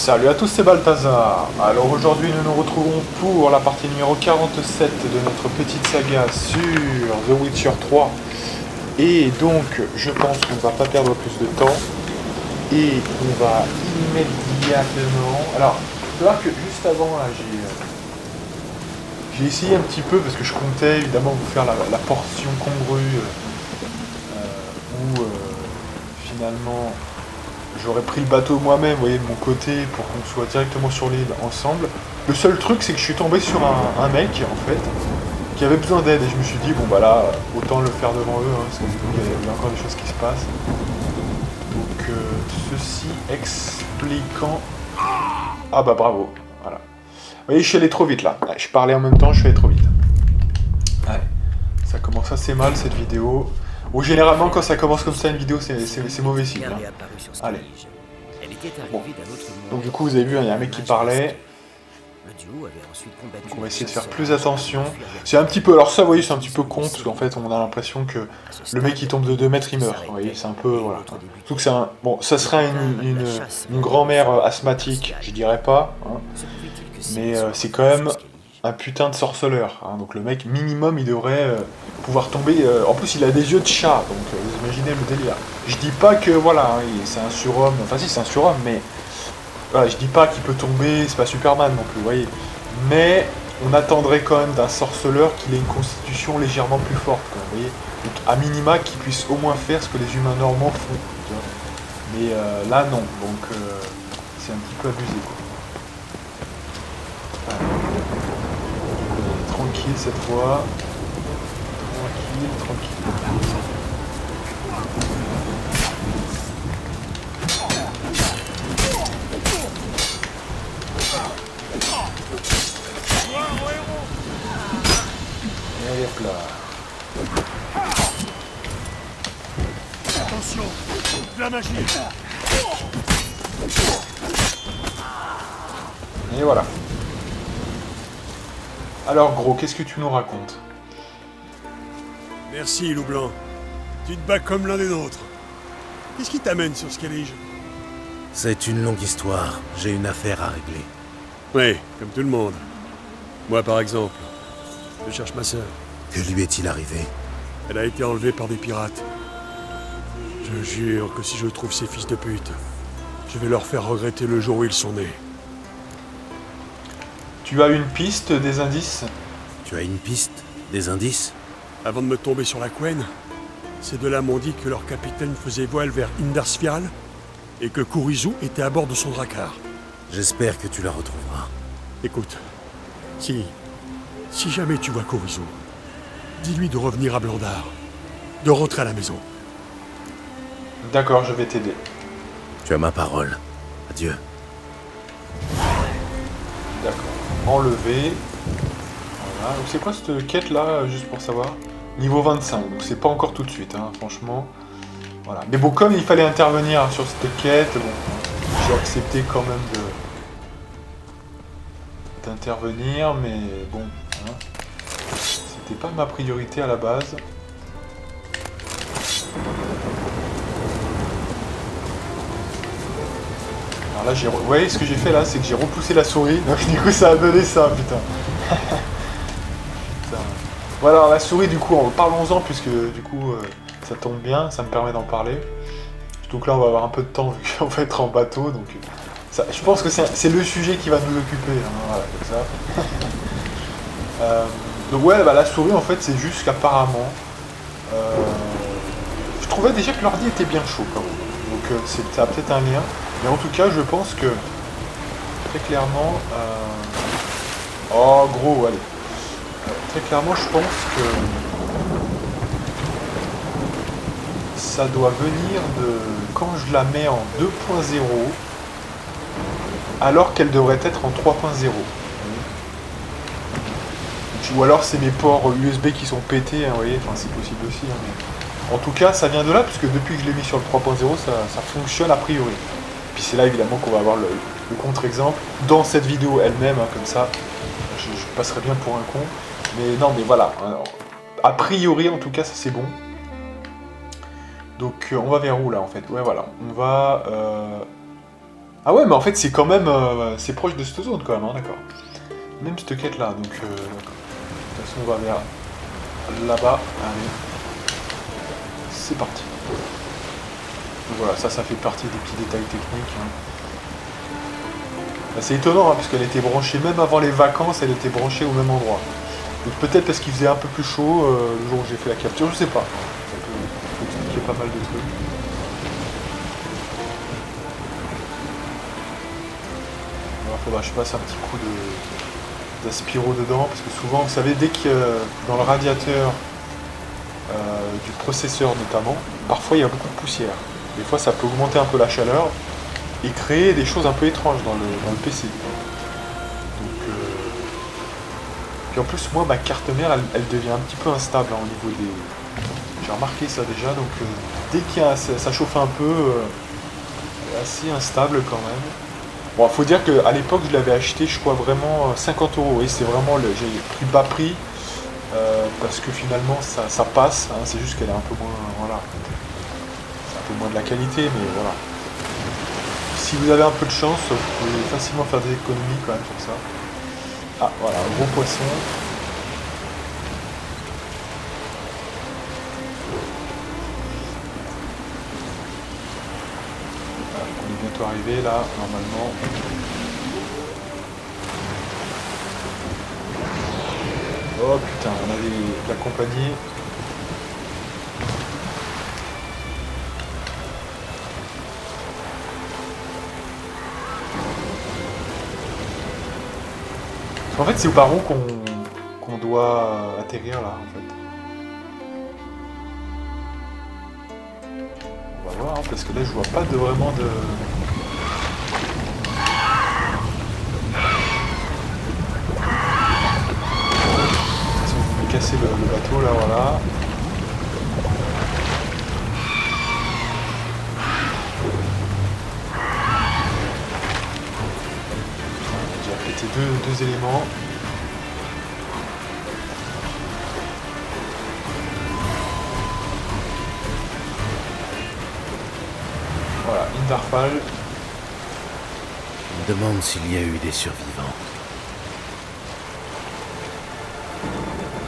Salut à tous, c'est Balthazar. Alors aujourd'hui nous nous retrouvons pour la partie numéro 47 de notre petite saga sur The Witcher 3. Et donc je pense qu'on ne va pas perdre plus de temps. Et on va immédiatement... Alors, il faut voir que juste avant là j'ai essayé un petit peu parce que je comptais évidemment vous faire la portion congrue où finalement... J'aurais pris le bateau moi-même, vous voyez, de mon côté, pour qu'on soit directement sur l'île ensemble. Le seul truc, c'est que je suis tombé sur un mec, en fait, qui avait besoin d'aide. Et je me suis dit, bon bah là, autant le faire devant eux, hein, parce qu'il y a encore des choses qui se passent. Donc, ceci expliquant... Ah bah bravo, voilà. Vous voyez, je suis allé trop vite, là. Je parlais en même temps, je suis allé trop vite. Ouais, ça commence assez mal, cette vidéo. Ou généralement, quand ça commence comme ça, une vidéo, c'est mauvais signe. Hein. Allez. Bon. Donc du coup, vous avez vu, il y a un mec qui parlait. Donc on va essayer de faire plus attention. C'est un petit peu... Alors ça, vous voyez, c'est un petit peu con, parce qu'en fait, on a l'impression que le mec qui tombe de 2 mètres, il meurt. Vous voyez, c'est un peu... Voilà. Surtout que c'est un... Bon, ça serait une grand-mère asthmatique, je dirais pas. Hein. Mais c'est quand même... un putain de sorceleur, hein. Donc le mec minimum il devrait pouvoir tomber, en plus il a des yeux de chat, donc vous imaginez le délire. Je dis pas que voilà, hein, c'est un surhomme, enfin si c'est un surhomme, mais voilà, je dis pas qu'il peut tomber, c'est pas Superman non plus, vous voyez. Mais on attendrait quand même d'un sorceleur qu'il ait une constitution légèrement plus forte, quoi, vous voyez. Donc à minima qu'il puisse au moins faire ce que les humains normaux font, tu vois. Mais là non, donc c'est un petit peu abusé, quoi. Tranquille cette fois. Tranquille. Et hop là. Attention, la magie. Et voilà. Alors gros, qu'est-ce que tu nous racontes? Merci, Loup Blanc. Tu te bats comme l'un des nôtres. Qu'est-ce qui t'amène sur Skellige? C'est une longue histoire. J'ai une affaire à régler. Oui, comme tout le monde. Moi, par exemple, je cherche ma sœur. Que lui est-il arrivé? Elle a été enlevée par des pirates. Je jure que si je trouve ces fils de pute, je vais leur faire regretter le jour où ils sont nés. Tu as une piste, des indices? Tu as une piste? Des indices? Avant de me tomber sur la couenne, ces deux-là m'ont dit que leur capitaine faisait voile vers Indarsfial et que Kurizu était à bord de son drakkar. J'espère que tu la retrouveras. Écoute, si jamais tu vois Kurizu, dis-lui de revenir à Blandar, de rentrer à la maison. D'accord, je vais t'aider. Tu as ma parole. Adieu. D'accord. Enlever. Voilà. Donc c'est quoi cette quête là, juste pour savoir? Niveau 25, donc c'est pas encore tout de suite, hein, franchement. Voilà. Mais bon, comme il fallait intervenir sur cette quête, bon, j'ai accepté quand même d'intervenir, mais bon, hein, c'était pas ma priorité à la base. Alors là, vous voyez ce que j'ai fait là, c'est que j'ai repoussé la souris, donc du coup ça a donné ça, putain. Putain. Voilà, la souris du coup, parlons-en puisque du coup ça tombe bien, ça me permet d'en parler. Donc là on va avoir un peu de temps vu qu'on va être en bateau, donc ça, je pense que c'est le sujet qui va nous occuper, hein, voilà, comme ça. Donc ouais, bah, la souris en fait c'est juste qu'apparemment, je trouvais déjà que l'ordi était bien chaud quand même, donc ça a peut-être un lien. Mais en tout cas, je pense que, très clairement... Oh, gros, allez. Très clairement, je pense que... ça doit venir de... quand je la mets en 2.0, alors qu'elle devrait être en 3.0. Ou alors c'est mes ports USB qui sont pétés, hein, vous voyez, enfin c'est possible aussi. Hein, mais... En tout cas, ça vient de là, puisque depuis que je l'ai mis sur le 3.0, ça fonctionne a priori. Puis c'est là évidemment qu'on va avoir le contre-exemple dans cette vidéo elle-même, hein, comme ça, je passerai bien pour un con. Mais non, mais voilà, alors, a priori en tout cas ça c'est bon. Donc on va vers où là en fait? Ouais voilà, on va Ah ouais, mais en fait, c'est quand même... c'est proche de cette zone, quand même, hein, d'accord. Même cette quête-là, donc... d'accord. De toute façon, on va vers là-bas. Allez. C'est parti. Donc voilà, ça fait partie des petits détails techniques. Hein. Bah, c'est étonnant, hein, parce qu'elle était branchée, même avant les vacances, elle était branchée au même endroit. Donc peut-être parce qu'il faisait un peu plus chaud le jour où j'ai fait la capture, je sais pas. Ça peut expliquer pas mal de trucs. Alors faudra que je passe un petit coup d'aspiro dedans, parce que souvent, vous savez, dès que dans le radiateur du processeur notamment, parfois il y a beaucoup de poussière. Des fois ça peut augmenter un peu la chaleur et créer des choses un peu étranges dans le PC. Donc, puis en plus moi ma carte mère elle devient un petit peu instable hein, au niveau des... J'ai remarqué ça déjà, donc dès qu'il y a ça chauffe un peu, assez instable quand même. Bon, faut dire qu'à l'époque je l'avais acheté je crois vraiment 50 €, oui c'est vraiment j'ai pris bas prix. Parce que finalement ça passe, hein, c'est juste qu'elle est un peu moins, voilà, c'est un peu moins de la qualité, mais voilà. Si vous avez un peu de chance, vous pouvez facilement faire des économies quand même sur ça. Ah voilà, un gros poisson. Voilà, on est bientôt arrivé là, normalement. Oh putain, on a de la compagnie. En fait, c'est au baron qu'on doit atterrir là, en fait. On va voir, hein, parce que là, je vois pas de vraiment de... Si on peut casser le bateau là, voilà. J'ai pété deux éléments. Voilà, Indarfall. Je me demande s'il y a eu des survivants.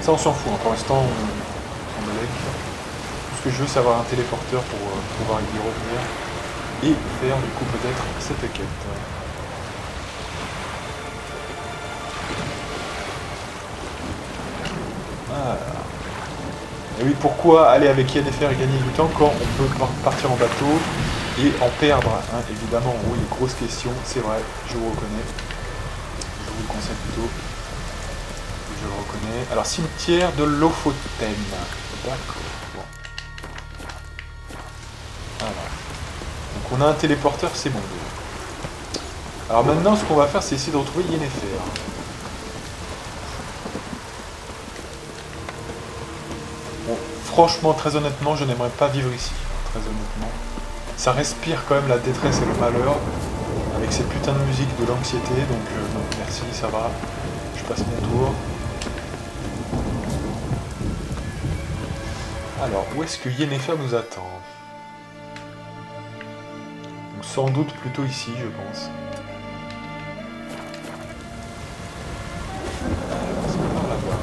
Ça on s'en fout, hein. Pour l'instant on me lègue. Tout ce que je veux c'est avoir un téléporteur pour pouvoir y revenir et faire du coup peut-être cette quête. Voilà. Et oui, pourquoi aller avec Yennefer et gagner du temps quand on peut partir en bateau et en perdre hein, évidemment, oui, grosse question, c'est vrai, je vous reconnais. Je vous le conseille plutôt. Je le reconnais. Alors, cimetière de Lofoten. D'accord. Bon. Voilà. Donc, on a un téléporteur, c'est bon. Alors, maintenant, ce qu'on va faire, c'est essayer de retrouver Yennefer. Bon, franchement, très honnêtement, je n'aimerais pas vivre ici. Très honnêtement. Ça respire quand même la détresse et le malheur. Avec cette putain de musique de l'anxiété. Donc, non, merci, ça va. Je passe mon tour. Alors, où est-ce que Yennefer nous attend? Donc, sans doute plutôt ici, je pense. C'est par là-bas.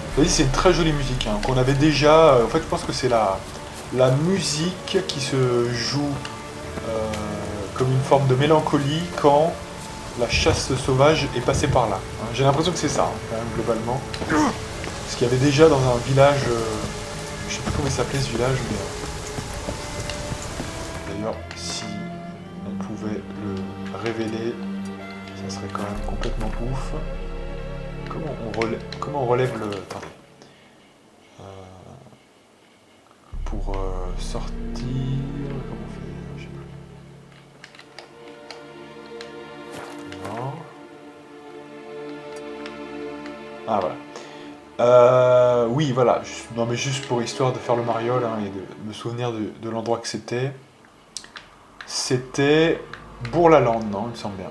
Vous voyez, c'est une très jolie musique, hein, qu'on avait déjà... en fait, je pense que c'est la musique qui se joue comme une forme de mélancolie quand la chasse sauvage est passée par là. Hein. J'ai l'impression que c'est ça, hein, quand même, globalement. Parce qu'il y avait déjà dans un village... je sais plus comment il s'appelait ce village, mais... d'ailleurs, si on pouvait le révéler, ça serait quand même complètement ouf. Comment on relève le... Attendez. Pour sortir... Comment on fait? Je sais plus. Non. Ah voilà. Oui, voilà. Non mais juste pour histoire de faire le mariole hein, et de me souvenir de l'endroit que c'était. C'était Bourg-la-Lande, non? Il me semble bien.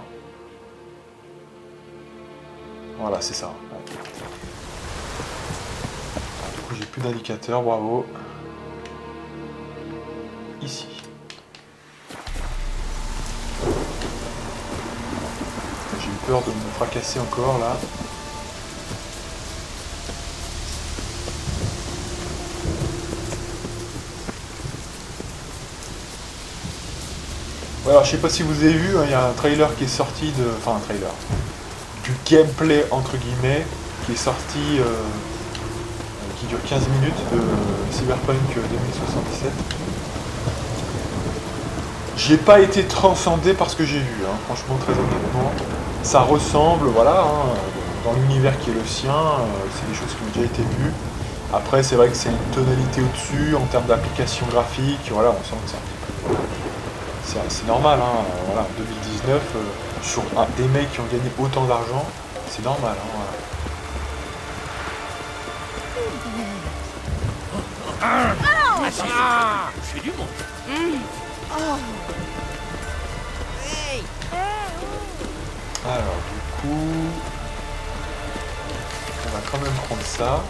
Voilà, c'est ça. Ouais. Du coup, j'ai plus d'indicateur, bravo. ici. J'ai eu peur de me fracasser encore là. Ouais, alors je sais pas si vous avez vu, il y a un trailer qui est sorti de... Enfin un trailer. Du gameplay entre guillemets qui est sorti qui dure 15 minutes de Cyberpunk 2077. J'ai pas été transcendé par ce que j'ai vu, hein, franchement très honnêtement. Ça ressemble, voilà, hein, dans l'univers qui est le sien, c'est des choses qui ont déjà été vues. Après c'est vrai que c'est une tonalité au-dessus en termes d'application graphique, voilà, on sent que c'est un petit peu... C'est normal, hein, voilà, en 2019, sur des mecs qui ont gagné autant d'argent, c'est normal. Hein, voilà. C'est du monde. Alors du coup, on va quand même prendre ça.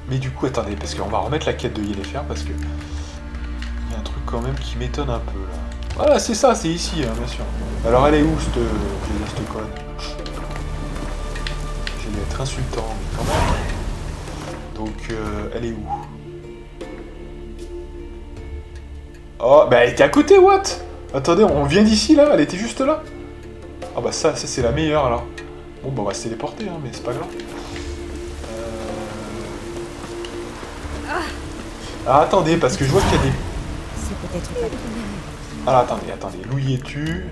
Mais du coup, attendez, parce qu'on va remettre la quête de Yennefer, parce que il y a un truc quand même qui m'étonne un peu là. Voilà, c'est ça, c'est ici, hein, bien sûr. Alors elle est où cette conne? J'allais être insultant, mais quand même. Donc, elle est où? Oh, bah elle était à côté, what? Attendez, on vient d'ici là, elle était juste là. Ah bah ça c'est la meilleure alors. Bon bah on va se téléporter, hein, mais c'est pas grave. Ah attendez, parce que je vois qu'il y a des... C'est peut-être pas tout. Ah attendez, Louis es-tu?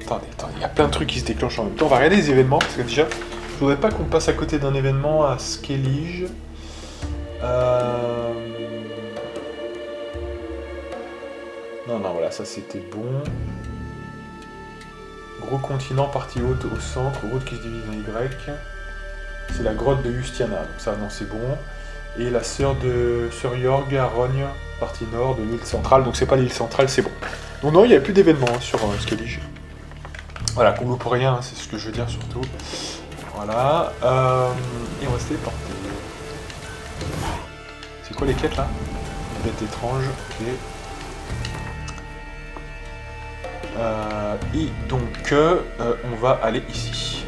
Attendez, il y a plein de trucs qui se déclenchent en même temps. On va regarder les événements, parce que déjà, je voudrais pas qu'on passe à côté d'un événement à Skellige. Non, voilà, ça c'était bon. Gros continent, partie haute au centre, route qui se divise en Y. C'est la grotte de Justiana, donc ça non c'est bon. Et la sœur de Sir Jorg à Rogne, partie nord de l'île centrale, donc c'est pas l'île centrale, c'est bon. Donc non, il n'y a plus d'événements hein, sur Skellige. Voilà, qu'on loupe rien, hein, c'est ce que je veux dire surtout. Voilà. Et on va se téléporter. C'est quoi les quêtes là? Une bête étrange, ok. Et donc, on va aller ici.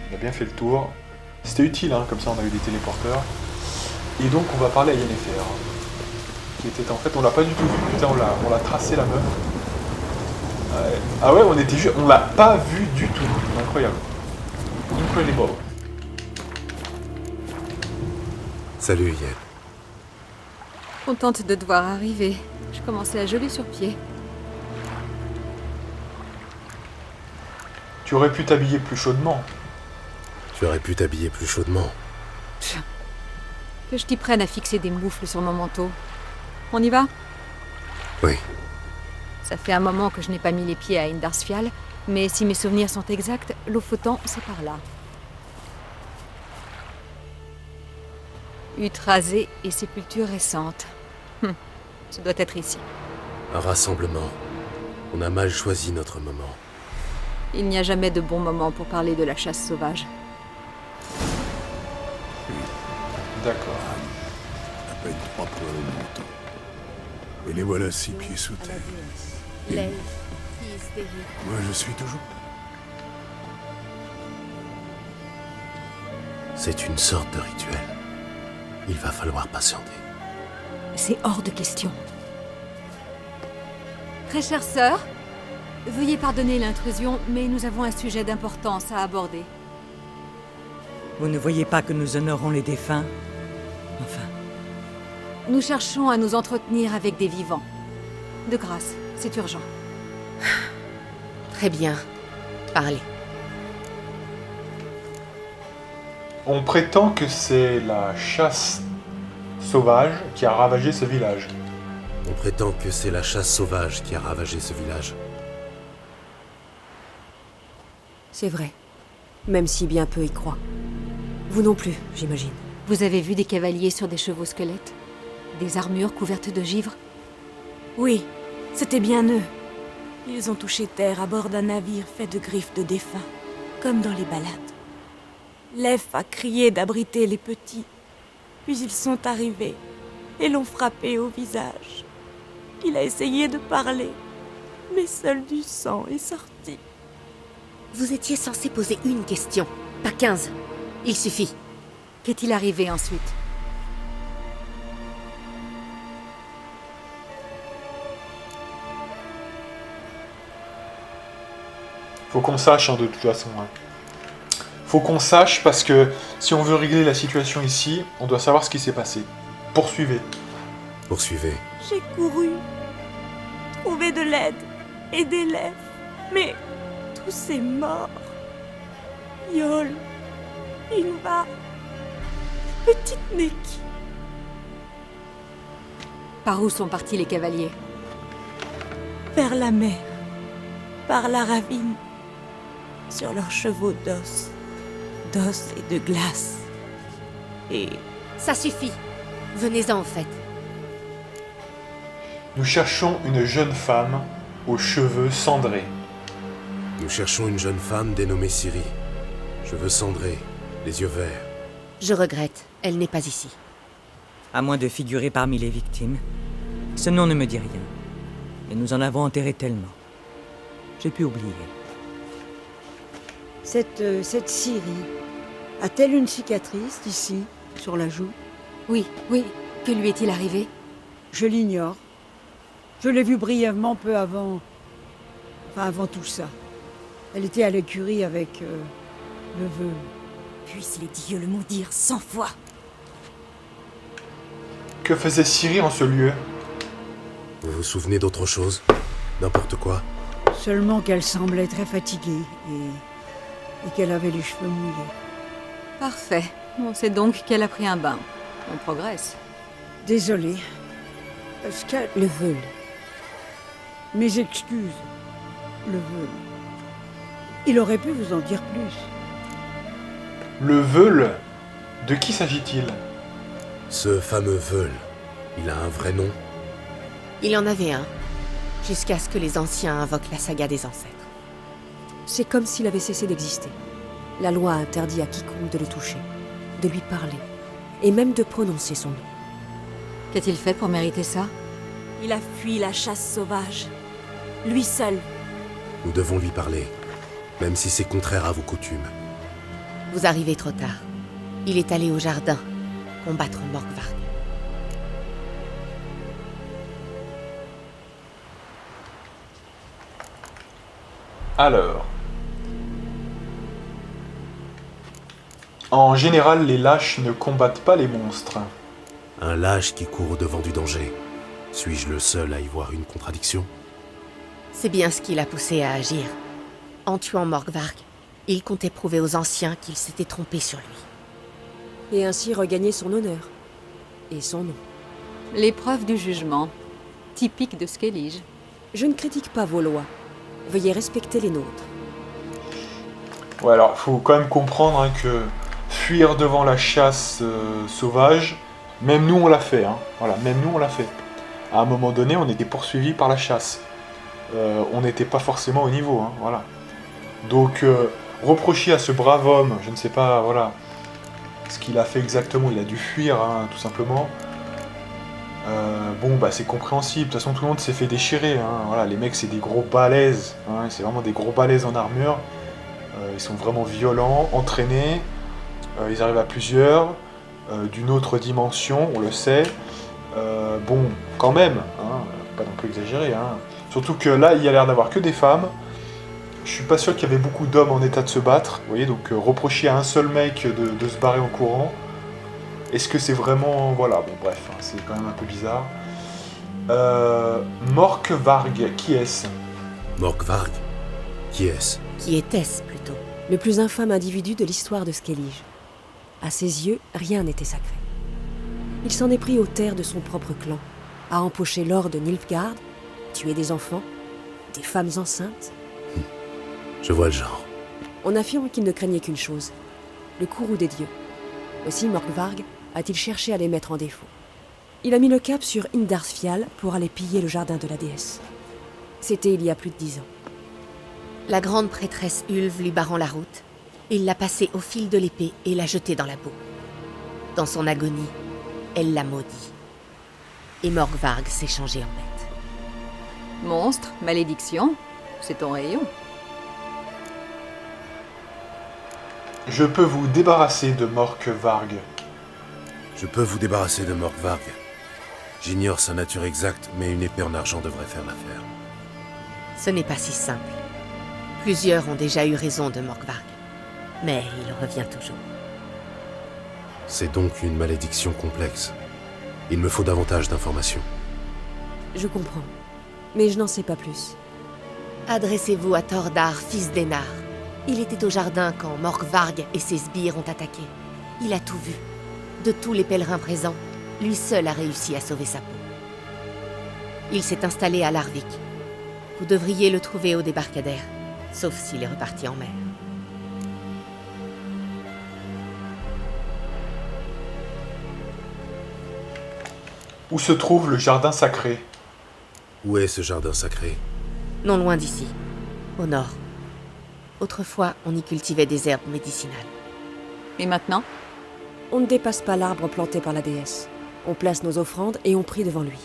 On a bien fait le tour. C'était utile, hein, comme ça on a eu des téléporteurs. Et donc on va parler à Yennefer. Qui était en fait, on l'a pas du tout vu, putain on l'a tracé la meuf. Ah ouais, on l'a pas vu du tout. Incroyable. Incredible. Salut, Yen. Contente de te voir arriver. Je commençais à geler sur pied. Tu aurais pu t'habiller plus chaudement. Tu aurais pu t'habiller plus chaudement. Que je t'y prenne à fixer des moufles sur mon manteau. On y va? Oui. Ça fait un moment que je n'ai pas mis les pieds à Indarsfial, mais si mes souvenirs sont exacts, Lofoten, c'est par là. Hutte rasée et sépulture récente. Ça doit être ici. Un rassemblement. On a mal choisi notre moment. Il n'y a jamais de bon moment pour parler de la chasse sauvage. D'accord. À peine 3 points au menton. Et les voilà 6 pieds sous terre. Moi, je suis toujours... C'est une sorte de rituel. Il va falloir patienter. C'est hors de question. Très chère sœur, veuillez pardonner l'intrusion, mais nous avons un sujet d'importance à aborder. Vous ne voyez pas que nous honorons les défunts? Enfin... Nous cherchons à nous entretenir avec des vivants. De grâce, c'est urgent. Très bien. Parlez. On prétend que c'est la chasse sauvage qui a ravagé ce village. On prétend que c'est la chasse sauvage qui a ravagé ce village. C'est vrai. Même si bien peu y croient. Vous non plus, j'imagine. Vous avez vu des cavaliers sur des chevaux squelettes? Des armures couvertes de givre? Oui, c'était bien eux. Ils ont touché terre à bord d'un navire fait de griffes de défunts, comme dans les ballades. L'Ef a crié d'abriter les petits, puis ils sont arrivés, et l'ont frappé au visage. Il a essayé de parler, mais seul du sang est sorti. Vous étiez censé poser une question, pas 15. Il suffit. Qu'est-il arrivé ensuite? Faut qu'on sache, hein, de toute façon. Hein. Faut qu'on sache parce que si on veut régler la situation ici, on doit savoir ce qui s'est passé. Poursuivez. Poursuivez. J'ai couru, trouvé de l'aide et des lèvres, mais tous est mort. Yol, Ingvar, petite Neki. Par où sont partis les cavaliers? Vers la mer, par la ravine, sur leurs chevaux d'os et de glace. Et Ça suffit. Venez-en, au fait. Nous cherchons une jeune femme aux cheveux cendrés. Nous cherchons une jeune femme dénommée Ciri. Cheveux cendrés, les yeux verts. Je regrette, elle n'est pas ici. À moins de figurer parmi les victimes. Ce nom ne me dit rien. Mais nous en avons enterré tellement. J'ai pu oublier. Cette Ciri, a-t-elle une cicatrice ici, sur la joue? Oui. Que lui est-il arrivé? Je l'ignore. Je l'ai vue brièvement peu avant... Enfin, avant tout ça. Elle était à l'écurie avec... le vœu. puissent les dieux le maudire 100 fois. Que faisait Ciri en ce lieu? Vous vous souvenez d'autre chose? N'importe quoi? Seulement qu'elle semblait très fatiguée et qu'elle avait les cheveux mouillés. Parfait. On sait donc qu'elle a pris un bain. On progresse. Désolée. Est-ce qu'elle... Le Veul. Mes excuses. Le Veul. Il aurait pu vous en dire plus. Le Veul? De qui s'agit-il? Ce fameux Veul, il a un vrai nom? Il en avait un, jusqu'à ce que les anciens invoquent la saga des ancêtres. C'est comme s'il avait cessé d'exister. La loi a interdit à quiconque de le toucher, de lui parler, et même de prononcer son nom. Qu'a-t-il fait pour mériter ça? Il a fui la chasse sauvage. Lui seul. Nous devons lui parler, même si c'est contraire à vos coutumes. Vous arrivez trop tard. Il est allé au jardin, combattre Morgvarg. Alors... En général, les lâches ne combattent pas les monstres. Un lâche qui court au-devant du danger. Suis-je le seul à y voir une contradiction? C'est bien ce qui l'a poussé à agir. En tuant Morgvarg, il comptait prouver aux anciens qu'il s'était trompé sur lui. Et ainsi regagner son honneur. Et son nom. L'épreuve du jugement. Typique de Skellige. Je ne critique pas vos lois. Veuillez respecter les nôtres. Ouais, alors, faut quand même comprendre hein, que fuir devant la chasse sauvage, même nous on l'a fait, hein. Voilà, même nous on l'a fait. À un moment donné, on était poursuivis par la chasse. On n'était pas forcément au niveau, hein, voilà. Donc, reprocher à ce brave homme, je ne sais pas, voilà, ce qu'il a fait exactement, il a dû fuir, hein, tout simplement. Bon, bah c'est compréhensible, de toute façon tout le monde s'est fait déchirer, hein. Voilà, les mecs c'est des gros balèzes, hein, c'est vraiment des gros balèzes en armure. Ils sont vraiment violents, entraînés, ils arrivent à plusieurs, d'une autre dimension, on le sait. Bon, quand même, hein, pas non plus exagéré. Hein. Surtout que là, il y a l'air d'avoir que des femmes. Je suis pas sûr qu'il y avait beaucoup d'hommes en état de se battre. Vous voyez, donc reprocher à un seul mec de se barrer en courant. Est-ce que c'est vraiment... Voilà, bon bref, hein, c'est quand même un peu bizarre. Morgvarg, qui est-ce? Morgvarg? Qui est-ce? Qui était-ce, plutôt? Le plus infâme individu de l'histoire de Skellige. À ses yeux, rien n'était sacré. Il s'en est pris aux terres de son propre clan, a empoché l'or de Nilfgaard, tué des enfants, des femmes enceintes. Je vois le genre. On affirme qu'il ne craignait qu'une chose, le courroux des dieux. Aussi Morgvarg a-t-il cherché à les mettre en défaut. Il a mis le cap sur Indarsfjall pour aller piller le jardin de la déesse. C'était il y a plus de 10 ans. La grande prêtresse Ulv lui barrant la route, il l'a passée au fil de l'épée et l'a jetée dans la boue. Dans son agonie, elle l'a maudit. et Morgvarg s'est changé en bête. Monstre, malédiction, c'est ton rayon. Je peux vous débarrasser de Morgvarg. Je peux vous débarrasser de Morgvarg. J'ignore sa nature exacte, mais une épée en argent devrait faire l'affaire. Ce n'est pas si simple. Plusieurs ont déjà eu raison de Morgvarg. Mais il revient toujours. C'est donc une malédiction complexe. Il me faut davantage d'informations. Je comprends. Mais je n'en sais pas plus. Adressez-vous à Thordar, fils d'Enar. Il était au jardin quand Morgvarg et ses sbires ont attaqué. Il a tout vu. De tous les pèlerins présents, lui seul a réussi à sauver sa peau. Il s'est installé à Larvik. Vous devriez le trouver au débarcadère, sauf s'il est reparti en mer. Où se trouve le jardin sacré? Où est ce jardin sacré? Non loin d'ici, au nord. Autrefois, on y cultivait des herbes médicinales. Et maintenant? On ne dépasse pas l'arbre planté par la déesse. On place nos offrandes et on prie devant lui.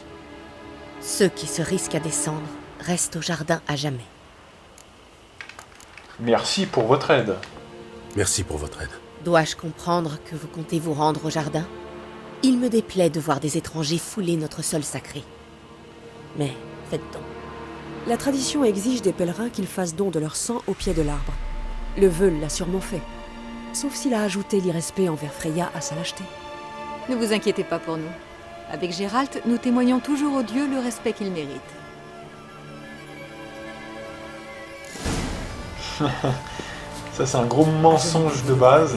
Ceux qui se risquent à descendre restent au jardin à jamais. Merci pour votre aide. Merci pour votre aide. Dois-je comprendre que vous comptez vous rendre au jardin? Il me déplaît de voir des étrangers fouler notre sol sacré. Mais faites donc. La tradition exige des pèlerins qu'ils fassent don de leur sang au pied de l'arbre. Le Veul l'a sûrement fait. Sauf s'il a ajouté l'irrespect envers Freya à sa lâcheté. Ne vous inquiétez pas pour nous. Avec Géralt, nous témoignons toujours aux dieux le respect qu'ils méritent. Ça, c'est un gros mensonge de base.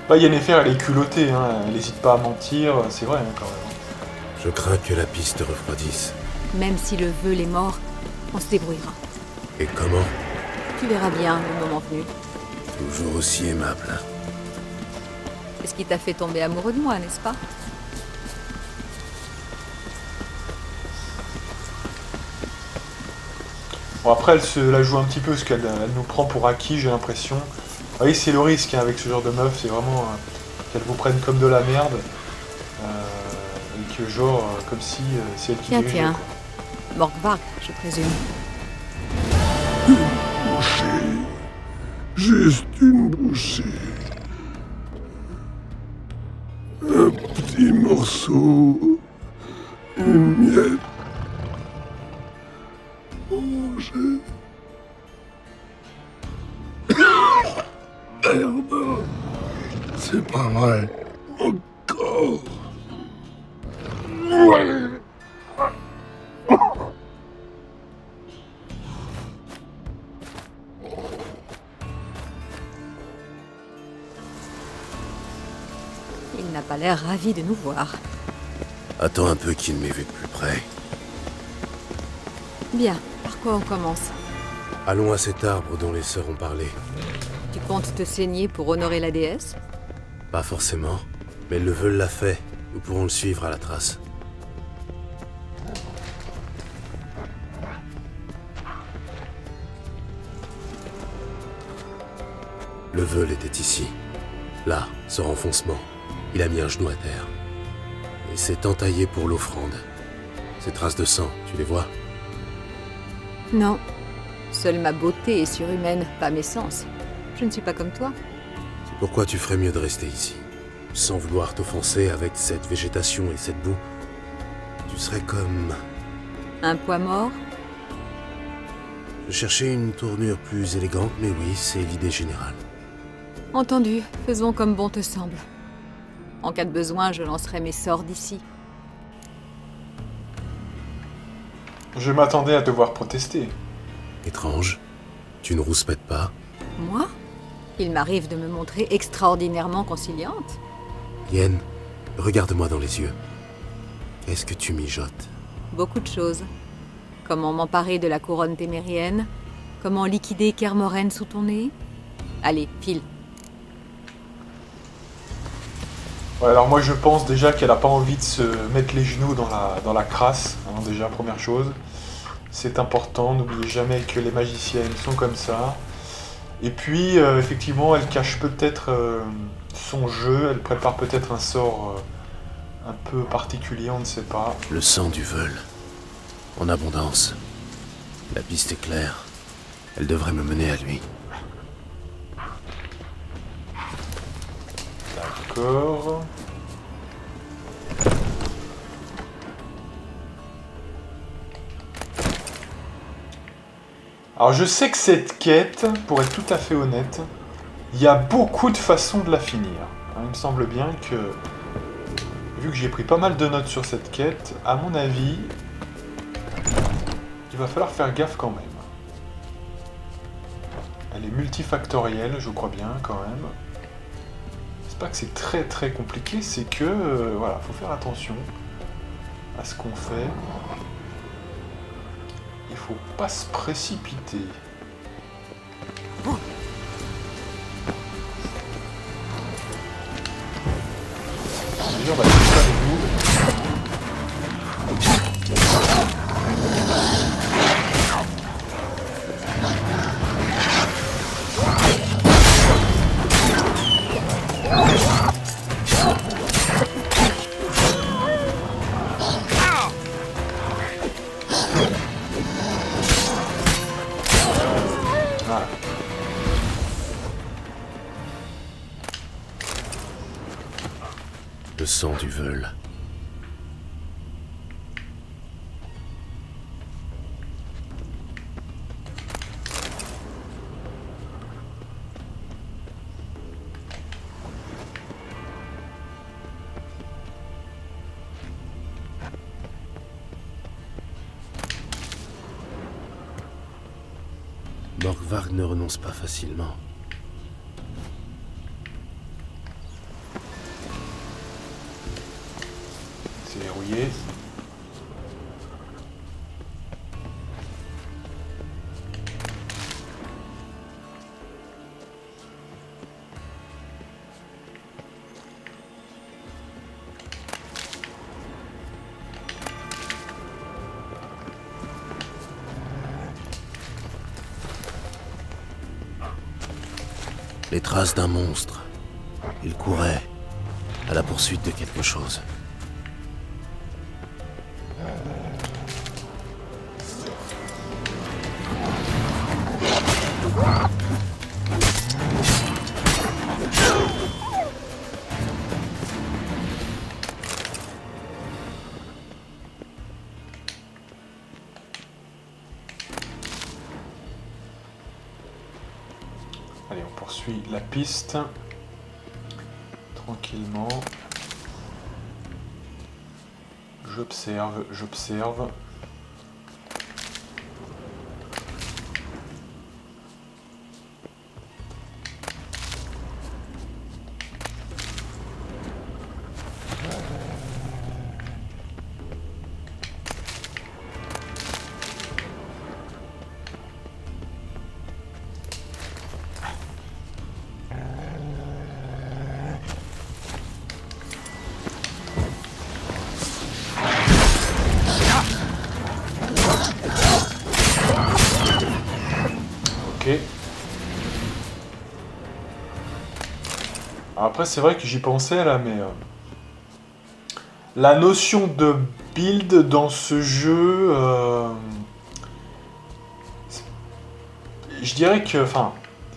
Bah, Yennefer, elle est culottée, hein. Elle n'hésite pas à mentir, c'est vrai, hein, quand même. Je crains que la piste refroidisse. Même si le Veul est mort, on se débrouillera. Et comment? Tu verras bien le moment venu. Toujours aussi aimable. C'est ce qui t'a fait tomber amoureux de moi, n'est-ce pas? Bon, après, elle se la joue un petit peu, parce qu'elle nous prend pour acquis, j'ai l'impression. Oui, c'est le risque, hein, avec ce genre de meuf, c'est vraiment qu'elle vous prenne comme de la merde. Et que genre, comme si c'est elle qui dirigeait, Tiens. quoi. Morgvarg, je présume. Juste une bouchée. Un petit morceau. Une miette. Manger. Merde. C'est pas vrai. Encore. Ouais. Il n'a pas l'air ravi de nous voir. Attends un peu qu'il m'ait vu de plus près. Bien, par quoi on commence? Allons à cet arbre dont les sœurs ont parlé. Tu comptes te saigner pour honorer la déesse? Pas forcément, mais le Veul l'a fait. Nous pourrons le suivre à la trace. Le Veul était ici. Là, ce renfoncement. Il a mis un genou à terre. Et s'est entaillé pour l'offrande. Ces traces de sang, tu les vois? Non. Seule ma beauté est surhumaine, pas mes sens. Je ne suis pas comme toi. C'est pourquoi tu ferais mieux de rester ici. Sans vouloir t'offenser avec cette végétation et cette boue. Tu serais comme... Un poids mort? Je cherchais une tournure plus élégante, mais oui, c'est l'idée générale. Entendu, faisons comme bon te semble. En cas de besoin, je lancerai mes sorts d'ici. Je m'attendais à devoir protester. Étrange. Tu ne rouspètes pas? Moi? Il m'arrive de me montrer extraordinairement conciliante. Yen, regarde-moi dans les yeux. Qu'est-ce que tu mijotes? Beaucoup de choses. Comment m'emparer de la couronne témérienne? Comment liquider Kermoren sous ton nez? Allez, file. Ouais, alors moi je pense déjà qu'elle a pas envie de se mettre les genoux dans la crasse, hein, déjà première chose. C'est important, n'oubliez jamais que les magiciennes sont comme ça. Et puis effectivement elle cache peut-être son jeu. Elle prépare peut-être un sort un peu particulier, on ne sait pas. Le sang du Veul. En abondance. La piste est claire. Elle devrait me mener à lui. D'accord. Alors je sais que cette quête, pour être tout à fait honnête, il y a beaucoup de façons de la finir. Il me semble bien que, vu que j'ai pris pas mal de notes sur cette quête, à mon avis, il va falloir faire gaffe quand même. Elle est multifactorielle, je crois bien, quand même. C'est pas que c'est très très compliqué, c'est que, voilà, faut faire attention à ce qu'on fait. Il faut pas se précipiter. Déjà, on va faire ça avec nous. Voilà. Le sang du Veul. Morgvarg ne renonce pas facilement. C'est verrouillé. Les traces d'un monstre. Il courait à la poursuite de quelque chose. Allez, on poursuit la piste. Tranquillement. J'observe, j'observe. Ok. Après, c'est vrai que j'y pensais là, mais la notion de build dans ce jeu, je dirais que, enfin,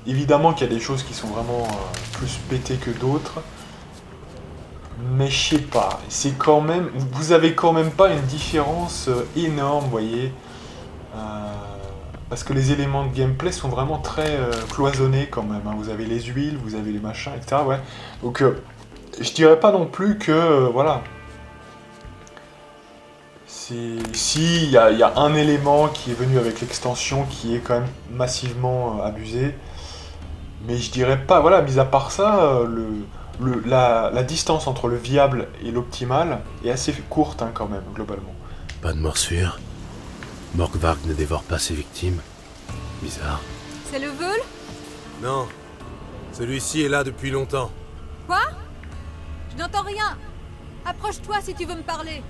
évidemment qu'il y a des choses qui sont vraiment plus pétées que d'autres, mais je sais pas, c'est quand même, vous avez quand même pas une différence énorme, vous voyez. Parce que les éléments de gameplay sont vraiment très cloisonnés quand même. Hein. Vous avez les huiles, vous avez les machins, etc. Ouais. Donc, je dirais pas non plus que, voilà. Si, il y a un élément qui est venu avec l'extension qui est quand même massivement abusé. Mais je dirais pas, voilà, mis à part ça, la distance entre le viable et l'optimal est assez courte hein, quand même, globalement. Pas de morsure. Morgvarg ne dévore pas ses victimes. Bizarre. C'est le Veul? Non. Celui-ci est là depuis longtemps. Quoi? Je n'entends rien. Approche-toi si tu veux me parler.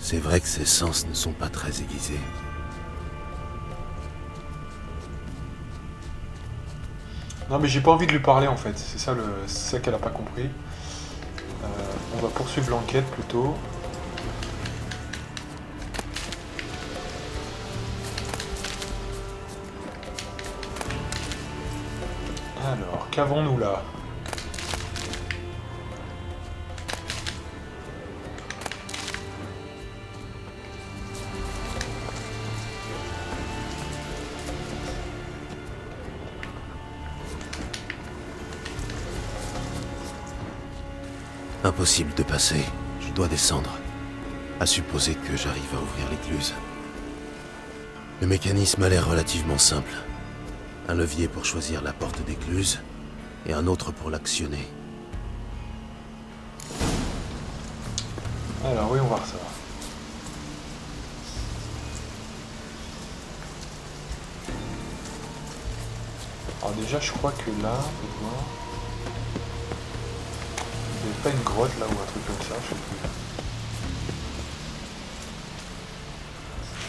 C'est vrai que ses sens ne sont pas très aiguisés. Non mais j'ai pas envie de lui parler en fait, c'est ça qu'elle a pas compris. On va poursuivre l'enquête plutôt. Alors, qu'avons-nous là? Impossible de passer. Je dois descendre. À supposer que j'arrive à ouvrir l'écluse. Le mécanisme a l'air relativement simple. Un levier pour choisir la porte d'écluse, et un autre pour l'actionner. Alors oui, on va voir ça. Alors déjà, je crois que là, on peut voir... Il n'y avait pas une grotte là ou un truc comme ça, je sais plus.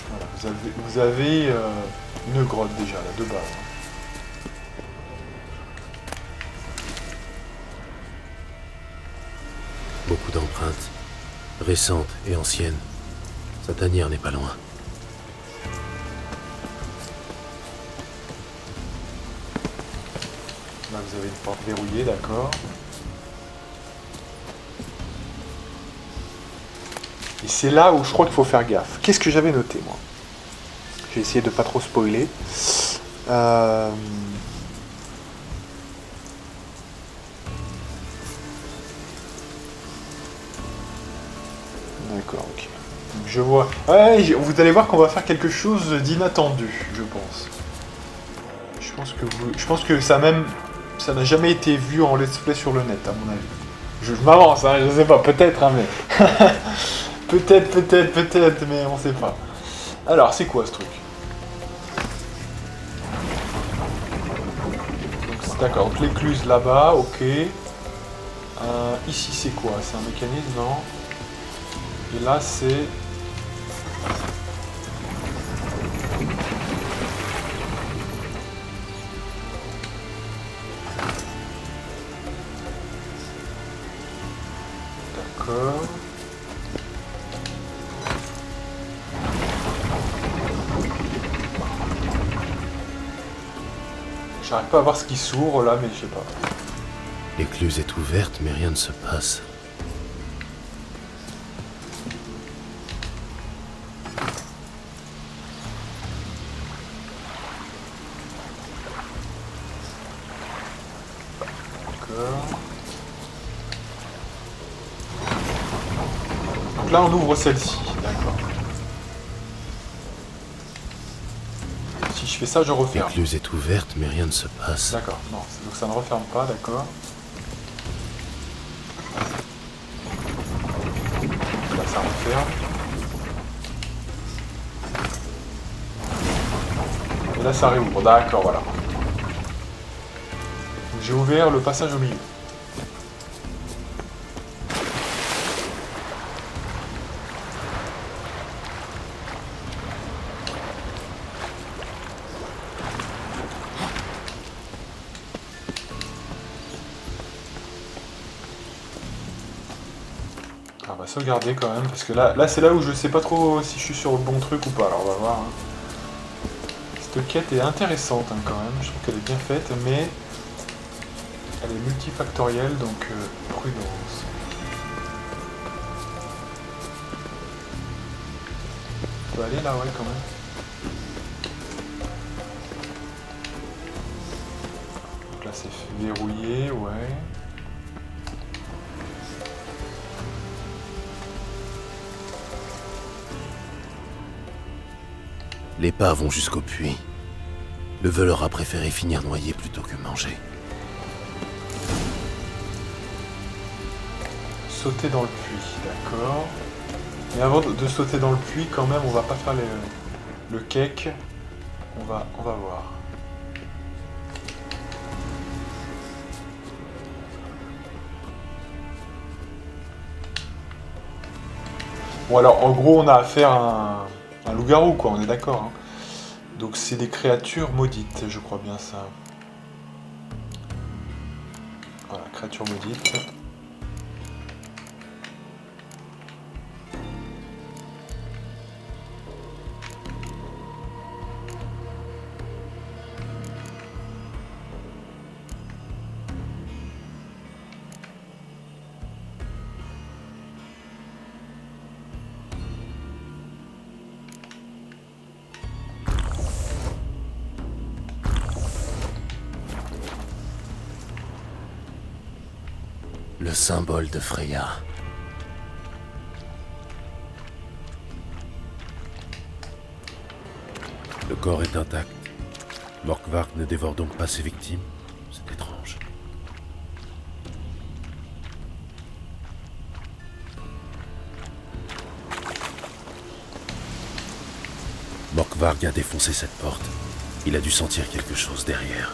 Voilà, vous avez une grotte déjà, là, de base. Beaucoup d'empreintes, récentes et anciennes. Sa tanière n'est pas loin. Là, vous avez une porte verrouillée, d'accord. Et c'est là où je crois qu'il faut faire gaffe. Qu'est-ce que j'avais noté, moi? J'ai essayé de pas trop spoiler. D'accord, ok. Donc je vois... Ouais, vous allez voir qu'on va faire quelque chose d'inattendu, je pense. Je pense que ça même... Ça n'a jamais été vu en let's play sur le net, à mon avis. Je m'avance, hein, je sais pas, peut-être, hein, mais... peut-être, mais on sait pas. Alors, c'est quoi ce truc? D'accord, donc l'écluse là-bas, ok. Ici, c'est quoi? C'est un mécanisme, non? Et là, c'est... D'accord. J'arrive pas à voir ce qui s'ouvre là, mais je sais pas. L'écluse est ouverte, mais rien ne se passe. D'accord. Donc là, on ouvre celle-ci, d'accord. Si je fais ça, je referme. L'écluse est ouverte, mais rien ne se passe. D'accord, non, donc ça ne referme pas, d'accord. Là, ça referme. Et là, ça réouvre, d'accord, voilà. Donc j'ai ouvert le passage au milieu. On va sauvegarder quand même, parce que là c'est là où je sais pas trop si je suis sur le bon truc ou pas, alors on va voir. Hein. Cette quête est intéressante hein, quand même, je trouve qu'elle est bien faite, mais elle est multifactorielle, donc prudence. On peut aller là, ouais, quand même. Donc là c'est verrouillé, ouais. Les pas vont jusqu'au puits. Le voleur a préféré finir noyé plutôt que manger. Sauter dans le puits, d'accord. Mais avant de sauter dans le puits, quand même, on va pas faire le cake. On va voir. Bon alors, en gros, on a affaire à un loup-garou, quoi, on est d'accord. Hein. Donc c'est des créatures maudites, je crois bien ça. Voilà, créature maudite. Le symbole de Freya. Le corps est intact. Morkvarg ne dévore donc pas ses victimes. C'est étrange. Morkvarg a défoncé cette porte. Il a dû sentir quelque chose derrière.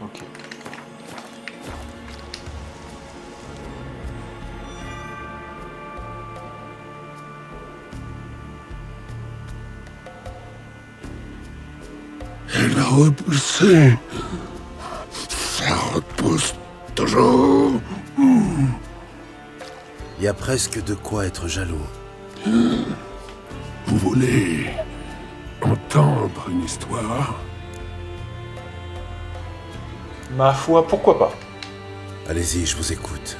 Ok. Elle a repoussé. Ça repousse toujours. Il y a presque de quoi être jaloux. Vous voulez entendre une histoire? Ma foi, pourquoi pas? Allez-y, je vous écoute.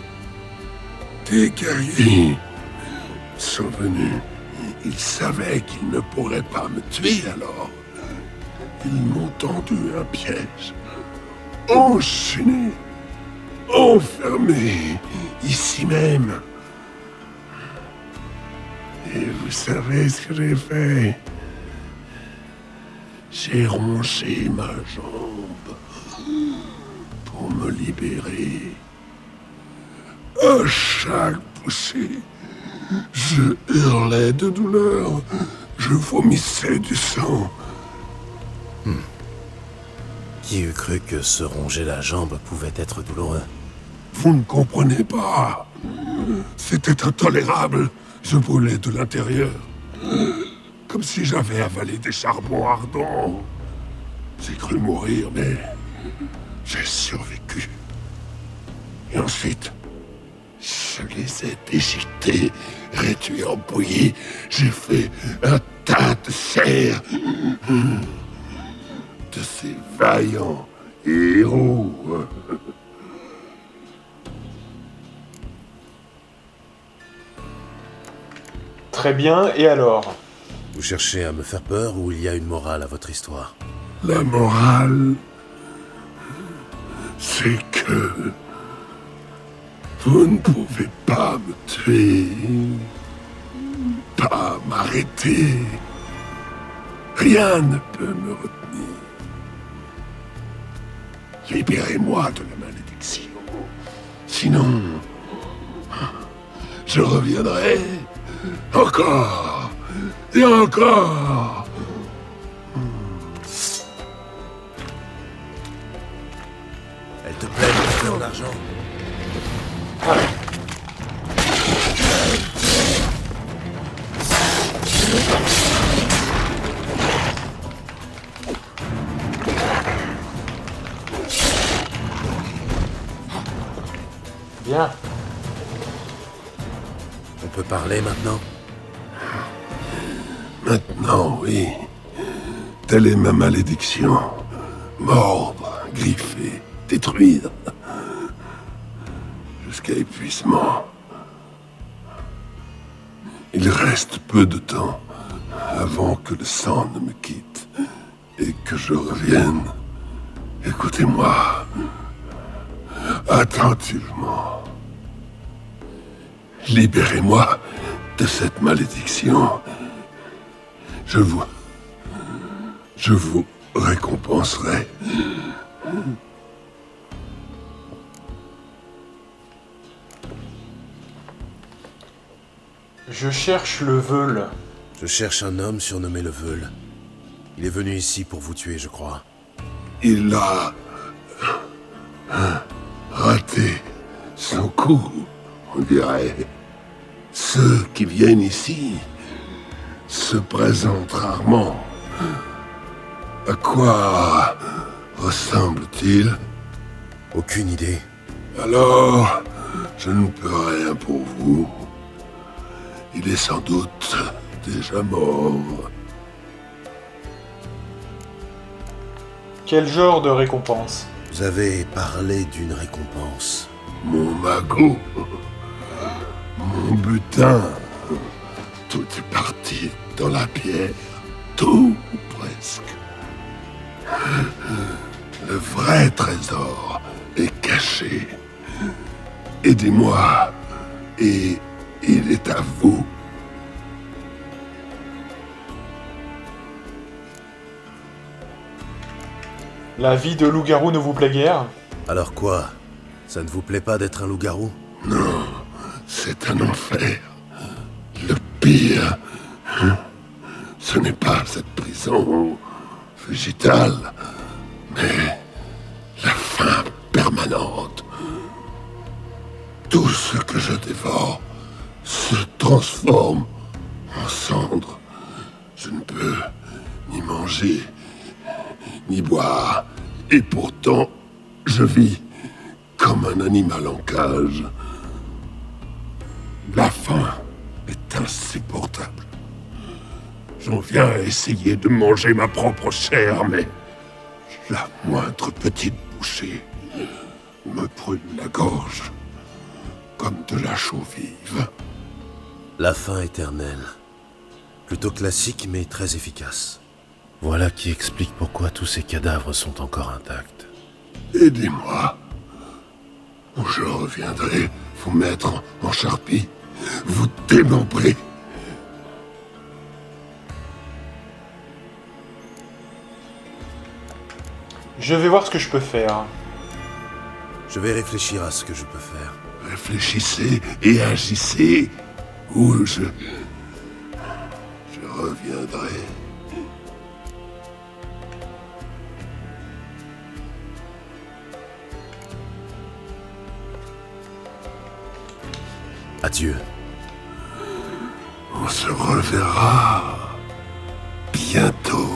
Des guerriers sont venus. Ils savaient qu'ils ne pourraient pas me tuer alors. Ils m'ont tendu un piège. Enchaîné. Enfermé. Ici même. Et vous savez ce que j'ai fait? J'ai rongé ma jambe pour me libérer. À chaque poussée, je hurlais de douleur. Je vomissais du sang. Qui eût cru que se ronger la jambe pouvait être douloureux? Vous ne comprenez pas. C'était intolérable. Je brûlais de l'intérieur. Comme si j'avais avalé des charbons ardents. J'ai cru mourir, mais j'ai survécu. Et ensuite, je les ai déchiquetés, réduits en bouillie. J'ai fait un tas de chair. De ces vaillants héros. Très bien, et alors? Vous cherchez à me faire peur ou il y a une morale à votre histoire? La morale, c'est que vous ne pouvez pas me tuer, pas m'arrêter. Rien ne peut me retenir. Libérez-moi de la malédiction. Sinon, je reviendrai encore et encore. Elle te plaît de faire en argent? Bien. On peut parler maintenant? Maintenant, oui. Telle est ma malédiction. Mordre, griffer, détruire. Jusqu'à épuisement. Il reste peu de temps avant que le sang ne me quitte et que je revienne. Écoutez-moi attentivement. Libérez-moi de cette malédiction. Je vous récompenserai. Je cherche le Veule. Je cherche un homme surnommé le Veule. Il est venu ici pour vous tuer, je crois. Il a raté son coup, on dirait. Ceux qui viennent ici se présentent rarement. À quoi ressemble-t-il? Aucune idée. Alors, je ne peux rien pour vous. Il est sans doute déjà mort. Quel genre de récompense? Vous avez parlé d'une récompense. Mon magot, mon butin, tout est parti dans la pierre. Tout, ou presque. Le vrai trésor est caché. Aidez-moi, et il est à vous. La vie de loup-garou ne vous plaît guère? Alors quoi? Ça ne vous plaît pas d'être un loup-garou? Non, c'est un enfer. Le pire, ce n'est pas cette prison végétale, mais la faim permanente. Tout ce que je dévore se transforme en cendres. Je ne peux ni manger, ni boire, et pourtant, je vis comme un animal en cage. La faim est insupportable. J'en viens à essayer de manger ma propre chair, mais la moindre petite bouchée me brûle la gorge, comme de la chaux vive. La faim éternelle. Plutôt classique, mais très efficace. Voilà qui explique pourquoi tous ces cadavres sont encore intacts. Aidez-moi. Ou je reviendrai vous mettre en charpie, vous démembrer. Je vais voir ce que je peux faire. Je vais réfléchir à ce que je peux faire. Réfléchissez et agissez, ou je reviendrai. Adieu. On se reverra bientôt.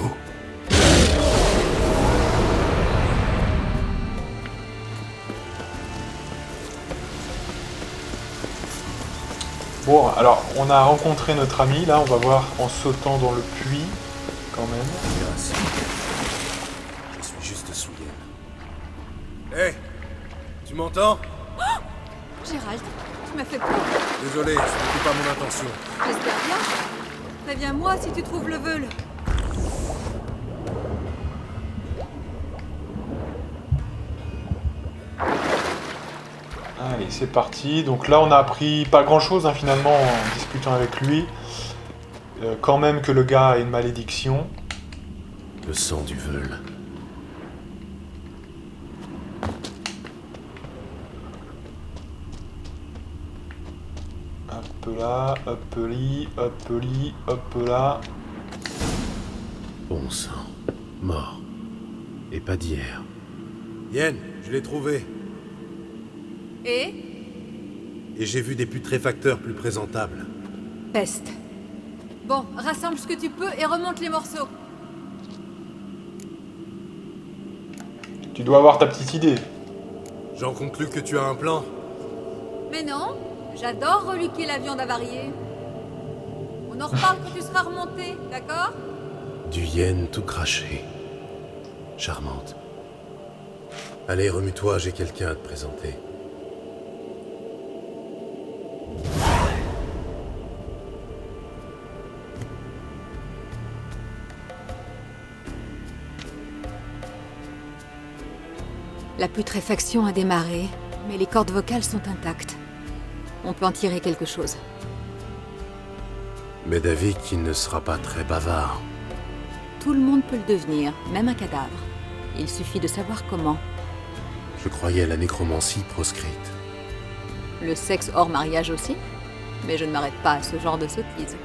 Bon, alors, on a rencontré notre ami, là, on va voir en sautant dans le puits, quand même. Merci. Je suis juste souillé. Hé, tu m'entends? Gérald, tu m'as fait peur. Désolé, ce n'était pas mon intention. J'espère bien. Préviens-moi si tu trouves le veule. Allez, c'est parti. Donc là, on a appris pas grand-chose, hein, finalement, en discutant avec lui. Quand même que le gars a une malédiction. Le sang du veule. Hop là, hop li, hop li, hop là. Bon sang. Mort. Et pas d'hier. Yen, je l'ai trouvé. Et j'ai vu des putréfacteurs plus présentables. Peste. Bon, rassemble ce que tu peux et remonte les morceaux. Tu dois avoir ta petite idée. J'en conclus que tu as un plan. Mais non, j'adore reluquer la viande avariée. On en reparle quand tu seras remonté, d'accord? Du yen tout craché. Charmante. Allez, remue-toi, j'ai quelqu'un à te présenter. La putréfaction a démarré, mais les cordes vocales sont intactes. On peut en tirer quelque chose. Mais David, il ne sera pas très bavard. Tout le monde peut le devenir, même un cadavre. Il suffit de savoir comment. Je croyais à la nécromancie proscrite. Le sexe hors mariage aussi, mais je ne m'arrête pas à ce genre de sottise.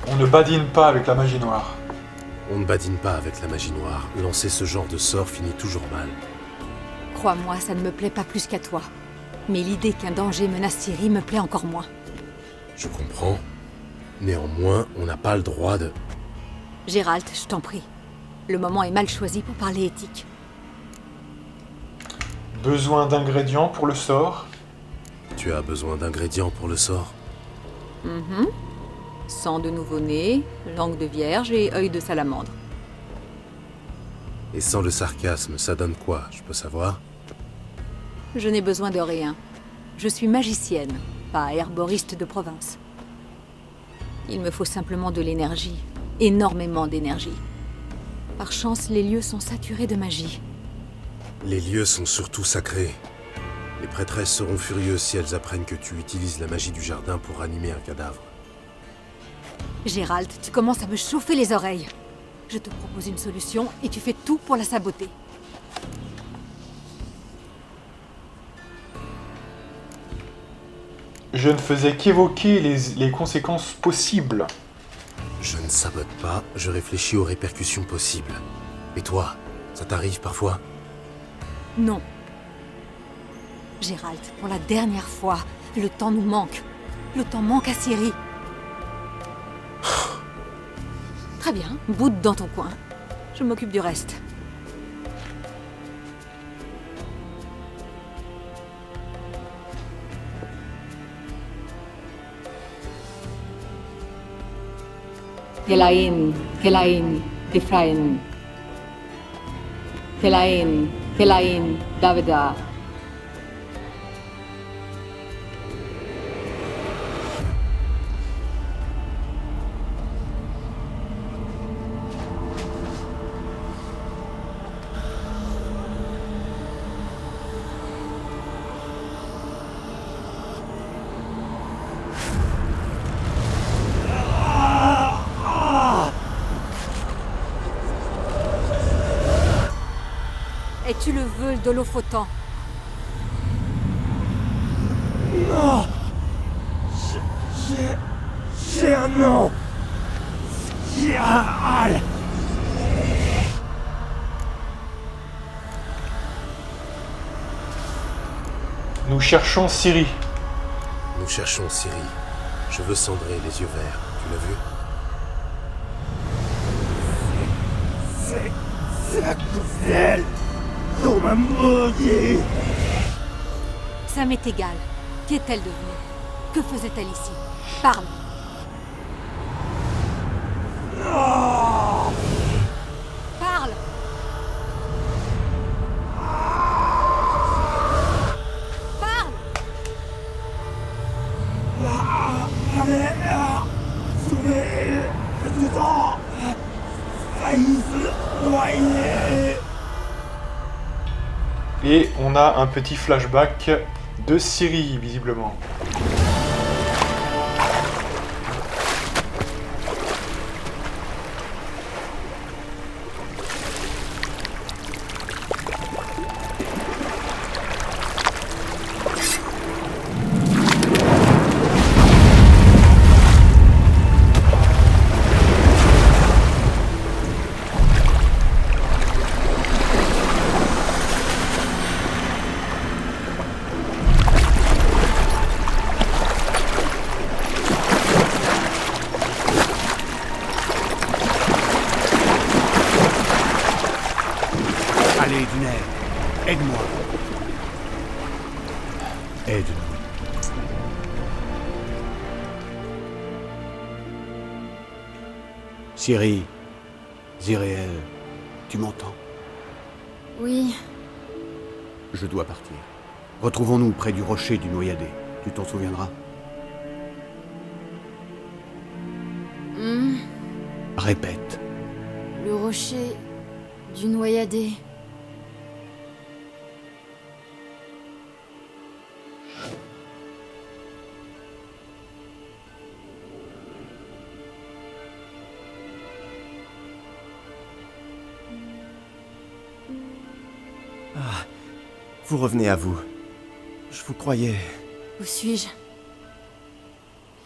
On ne badine pas avec la magie noire. On ne badine pas avec la magie noire. Lancer ce genre de sort finit toujours mal. Crois-moi, ça ne me plaît pas plus qu'à toi. Mais l'idée qu'un danger menace Ciri me plaît encore moins. Je comprends. Néanmoins, on n'a pas le droit de... Gérald, je t'en prie. Le moment est mal choisi pour parler éthique. Besoin d'ingrédients pour le sort. Tu as besoin d'ingrédients pour le sort? Sang de nouveau-né, langue de vierge et œil de salamandre. Et sans le sarcasme, ça donne quoi, je peux savoir? Je n'ai besoin de rien. Je suis magicienne, pas herboriste de province. Il me faut simplement de l'énergie. Énormément d'énergie. Par chance, les lieux sont saturés de magie. Les lieux sont surtout sacrés. Les prêtresses seront furieuses si elles apprennent que tu utilises la magie du jardin pour ranimer un cadavre. Gérald, tu commences à me chauffer les oreilles. Je te propose une solution et tu fais tout pour la saboter. Je ne faisais qu'évoquer les conséquences possibles. Je ne sabote pas, je réfléchis aux répercussions possibles. Et toi, ça t'arrive parfois? Non. Gérald, pour la dernière fois, le temps nous manque. Le temps manque à Ciri. Très bien, boude dans ton coin. Je m'occupe du reste. Kelain, Ephraim. Kelain, Davida. Es-tu le vœu de l'Ophotan? Non! J'ai un nom! Skial! Nous cherchons Ciri. Nous cherchons Ciri. Je veux Cendré, les yeux verts. Tu l'as vu? C'est à cause d'elle qu'on m'a maudit! Ça m'est égal. Qu'est-elle devenue? Que faisait-elle ici? Parle. Non! Parle. Parle. Et on a un petit flashback de Ciri, visiblement. Allez, Dunaire, aide-moi. Aide-nous. Ciri, Ziréel, tu m'entends? Oui, Je dois partir. Retrouvons-nous près du rocher du Noyadé. Tu t'en souviendras? Répète. le rocher du Noyadé. Vous revenez à vous. Je vous croyais. Où suis-je?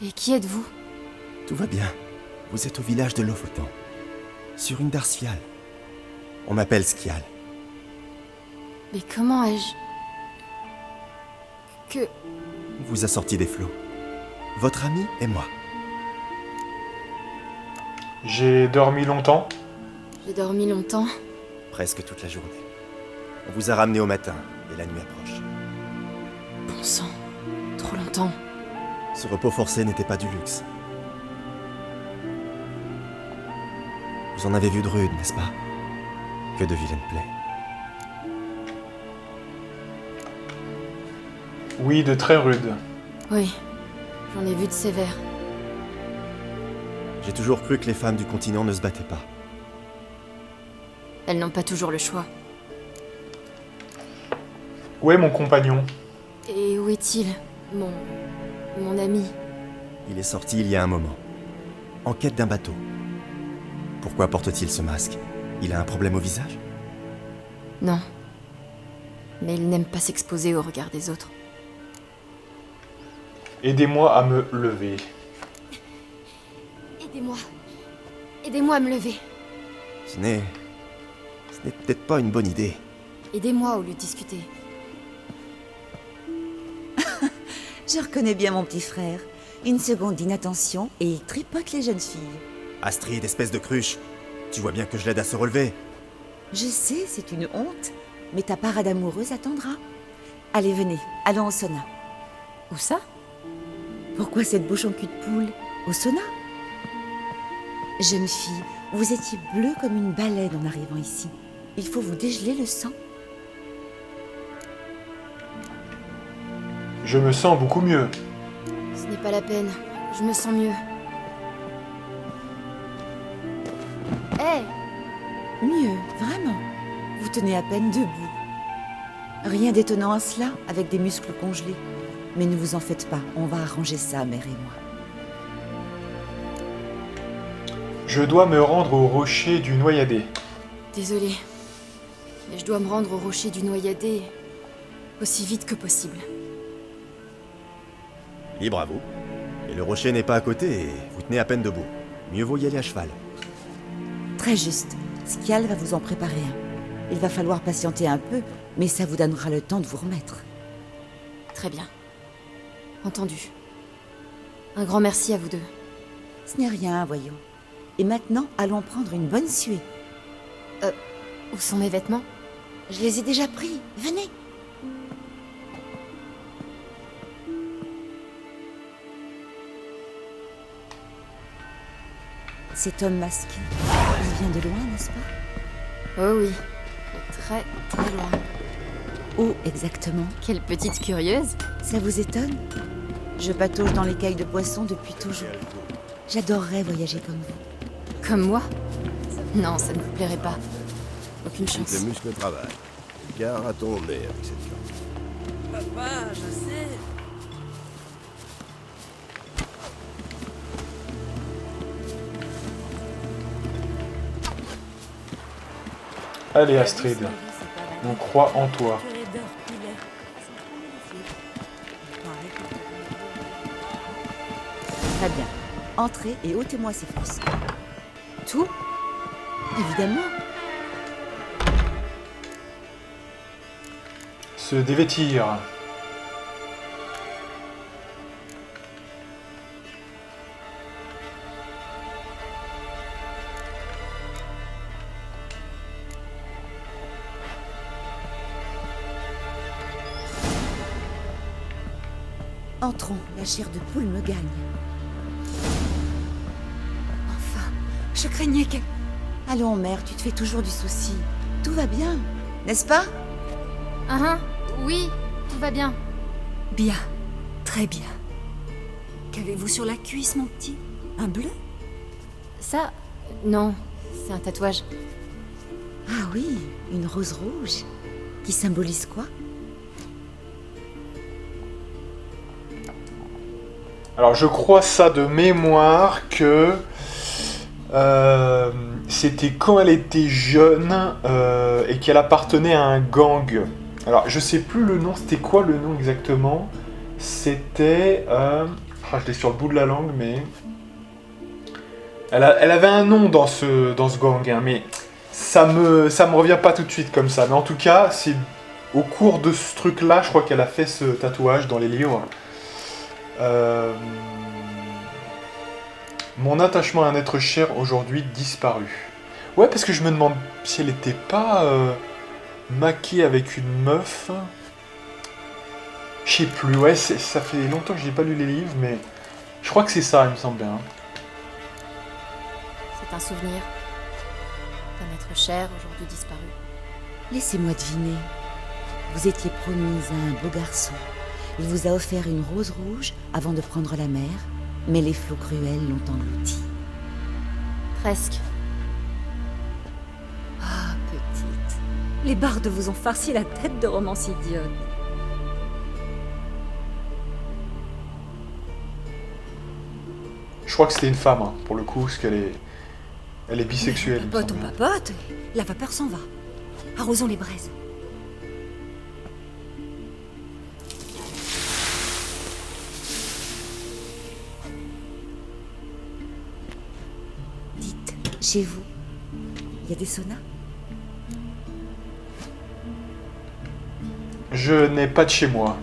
Et qui êtes-vous? Tout va bien. Vous êtes au village de Lofoten, sur Indarsfial. On m'appelle Skial. Mais comment ai-je... Que... On vous a sorti des flots. Votre ami et moi. J'ai dormi longtemps. J'ai dormi longtemps. Presque toute la journée. On vous a ramené au matin, et la nuit approche. Bon sang, trop longtemps. Ce repos forcé n'était pas du luxe. Vous en avez vu de rudes, n'est-ce pas? Que de vilaines plaies. Oui, de très rude. Oui, j'en ai vu de sévères. J'ai toujours cru que les femmes du continent ne se battaient pas. Elles n'ont pas toujours le choix. Où est mon compagnon? Et où est-il, mon ami? Il est sorti il y a un moment. En quête d'un bateau. Pourquoi porte-t-il ce masque? Il a un problème au visage? Non. Mais il n'aime pas s'exposer au regard des autres. Aidez-moi à me lever. Aidez-moi. Aidez-moi à me lever. Ce n'est peut-être pas une bonne idée. Aidez-moi au lieu de discuter. Je reconnais bien mon petit frère. Une seconde d'inattention et il tripote les jeunes filles. Astrid, espèce de cruche. Tu vois bien que je l'aide à se relever. Je sais, c'est une honte, mais ta parade amoureuse attendra. Allez, venez, allons au sauna. Où ça? Pourquoi cette bouche en cul de poule? Au sauna? Jeune fille, vous étiez bleue comme une baleine en arrivant ici. Il faut vous dégeler le sang. Je me sens beaucoup mieux. Ce n'est pas la peine. Je me sens mieux. Hé! Mieux, vraiment. Vous tenez à peine debout. Rien d'étonnant à cela, avec des muscles congelés. Mais ne vous en faites pas, on va arranger ça, mère et moi. Je dois me rendre au rocher du Noyadé. Désolée. Mais je dois me rendre au rocher du Noyadé aussi vite que possible. Libre à vous. Et le rocher n'est pas à côté et vous tenez à peine debout. Mieux vaut y aller à cheval. Très juste. Skial va vous en préparer un. Il va falloir patienter un peu, mais ça vous donnera le temps de vous remettre. Très bien. Entendu. Un grand merci à vous deux. Ce n'est rien, voyons. Et maintenant, allons prendre une bonne suée. Où sont mes vêtements? Je les ai déjà pris. Venez. Cet homme masqué, il vient de loin, n'est-ce pas? Oh oui. De très, très loin. Où exactement? Quelle petite curieuse. Ça vous étonne? Je patauge dans l'écaille de poisson depuis toujours. J'adorerais voyager comme vous. Comme moi? Non, ça ne vous plairait pas. Aucune chance. Tes muscles travaillent. Gare à ton nez avec cette corde. Papa, je sais. Allez Astrid, on croit en toi. Très bien. Entrez et ôtez-moi ces forces. Tout? Évidemment. Se dévêtir. Entrons, la chair de poule me gagne. Enfin, je craignais que... Allons, mère, tu te fais toujours du souci. Tout va bien, n'est-ce pas? Oui, tout va bien. Bien, très bien. Qu'avez-vous sur la cuisse, mon petit? Un bleu? Ça, non, c'est un tatouage. Ah oui, une rose rouge. Qui symbolise quoi? Alors je crois ça de mémoire que c'était quand elle était jeune et qu'elle appartenait à un gang. Alors je sais plus le nom, c'était quoi le nom exactement? C'était... je l'ai sur le bout de la langue, mais... Elle avait un nom dans ce gang, hein, mais ça me revient pas tout de suite comme ça. Mais en tout cas, c'est au cours de ce truc-là, je crois qu'elle a fait ce tatouage dans les livres. Mon attachement à un être cher aujourd'hui disparu. Ouais, parce que je me demande si elle était pas maquée avec une meuf. Je sais plus, ouais, ça fait longtemps que j'ai pas lu les livres, mais je crois que c'est ça, il me semble bien. C'est un souvenir d'un être cher aujourd'hui disparu. Laissez-moi deviner. Vous étiez promise à un beau garçon. Il vous a offert une rose rouge avant de prendre la mer, mais les flots cruels l'ont englouti. Presque. Ah, petite. Les bardes vous ont farci la tête de romance idiote. Je crois que c'était une femme, hein, pour le coup, parce qu'elle est... Elle est bisexuelle. Papote, on papote. La vapeur s'en va. Arrosons les braises. Dites, chez vous, il y a des saunas? Je n'ai pas de chez moi.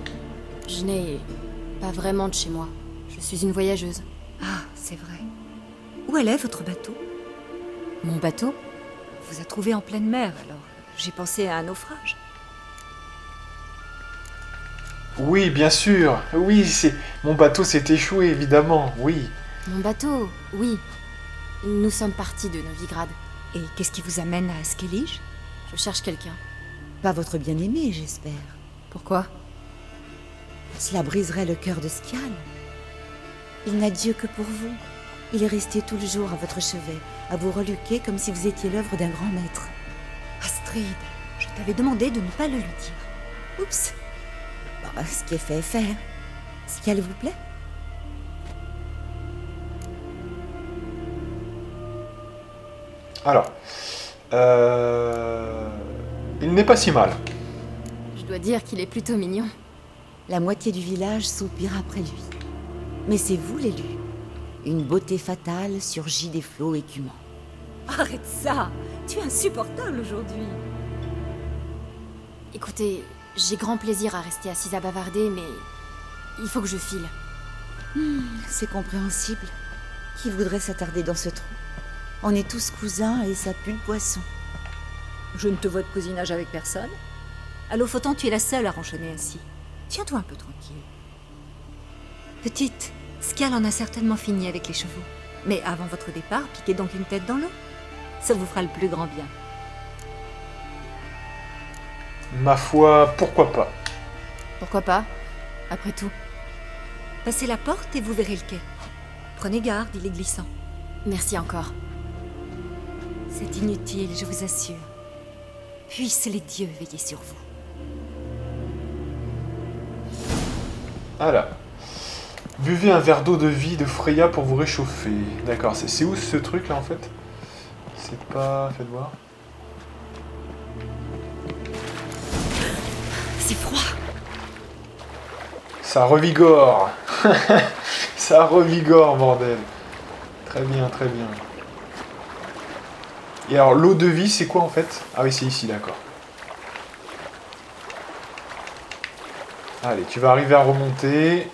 Je n'ai pas vraiment de chez moi. Je suis une voyageuse. Ah, c'est vrai. Où elle est, votre bateau? Mon bateau? Vous a trouvé en pleine mer, alors. J'ai pensé à un naufrage. Oui, bien sûr. Oui, c'est... Mon bateau s'est échoué, évidemment, oui. Mon bateau, oui. Nous sommes partis de Novigrad. Et qu'est-ce qui vous amène à Skellige? Je cherche quelqu'un. Pas votre bien-aimé, j'espère. Pourquoi? Cela briserait le cœur de Skjal. Il n'a Dieu que pour vous. Il est resté tout le jour à votre chevet, à vous reluquer comme si vous étiez l'œuvre d'un grand maître. Astrid, je t'avais demandé de ne pas le lui dire. Oups. Bon, ce qui est fait est fait. Hein. Skjal vous plaît? Alors, il n'est pas si mal. Je dois dire qu'il est plutôt mignon. La moitié du village soupire après lui. Mais c'est vous l'élu. Une beauté fatale surgit des flots écumants. Arrête ça! Tu es insupportable aujourd'hui. Écoutez, j'ai grand plaisir à rester assise à bavarder, mais il faut que je file. C'est compréhensible. Qui voudrait s'attarder dans ce trou? On est tous cousins et ça pue le poisson. Je ne te vois de cousinage avec personne. À Lofoten, tu es la seule à ronchonner ainsi. Tiens-toi un peu tranquille. Petite, Skjal en a certainement fini avec les chevaux. Mais avant votre départ, piquez donc une tête dans l'eau. Ça vous fera le plus grand bien. Ma foi, pourquoi pas? Pourquoi pas? Après tout. Passez la porte et vous verrez le quai. Prenez garde, il est glissant. Merci encore. C'est inutile, je vous assure. Puissent les dieux veiller sur vous. Voilà. Buvez un verre d'eau de vie de Freya pour vous réchauffer. D'accord, c'est où ce truc là en fait? C'est pas... Faites voir. C'est froid. Ça revigore. Ça revigore, bordel. Très bien, très bien. Et alors, l'eau de vie, c'est quoi en fait? Ah oui, c'est ici, d'accord. Allez, tu vas arriver à remonter.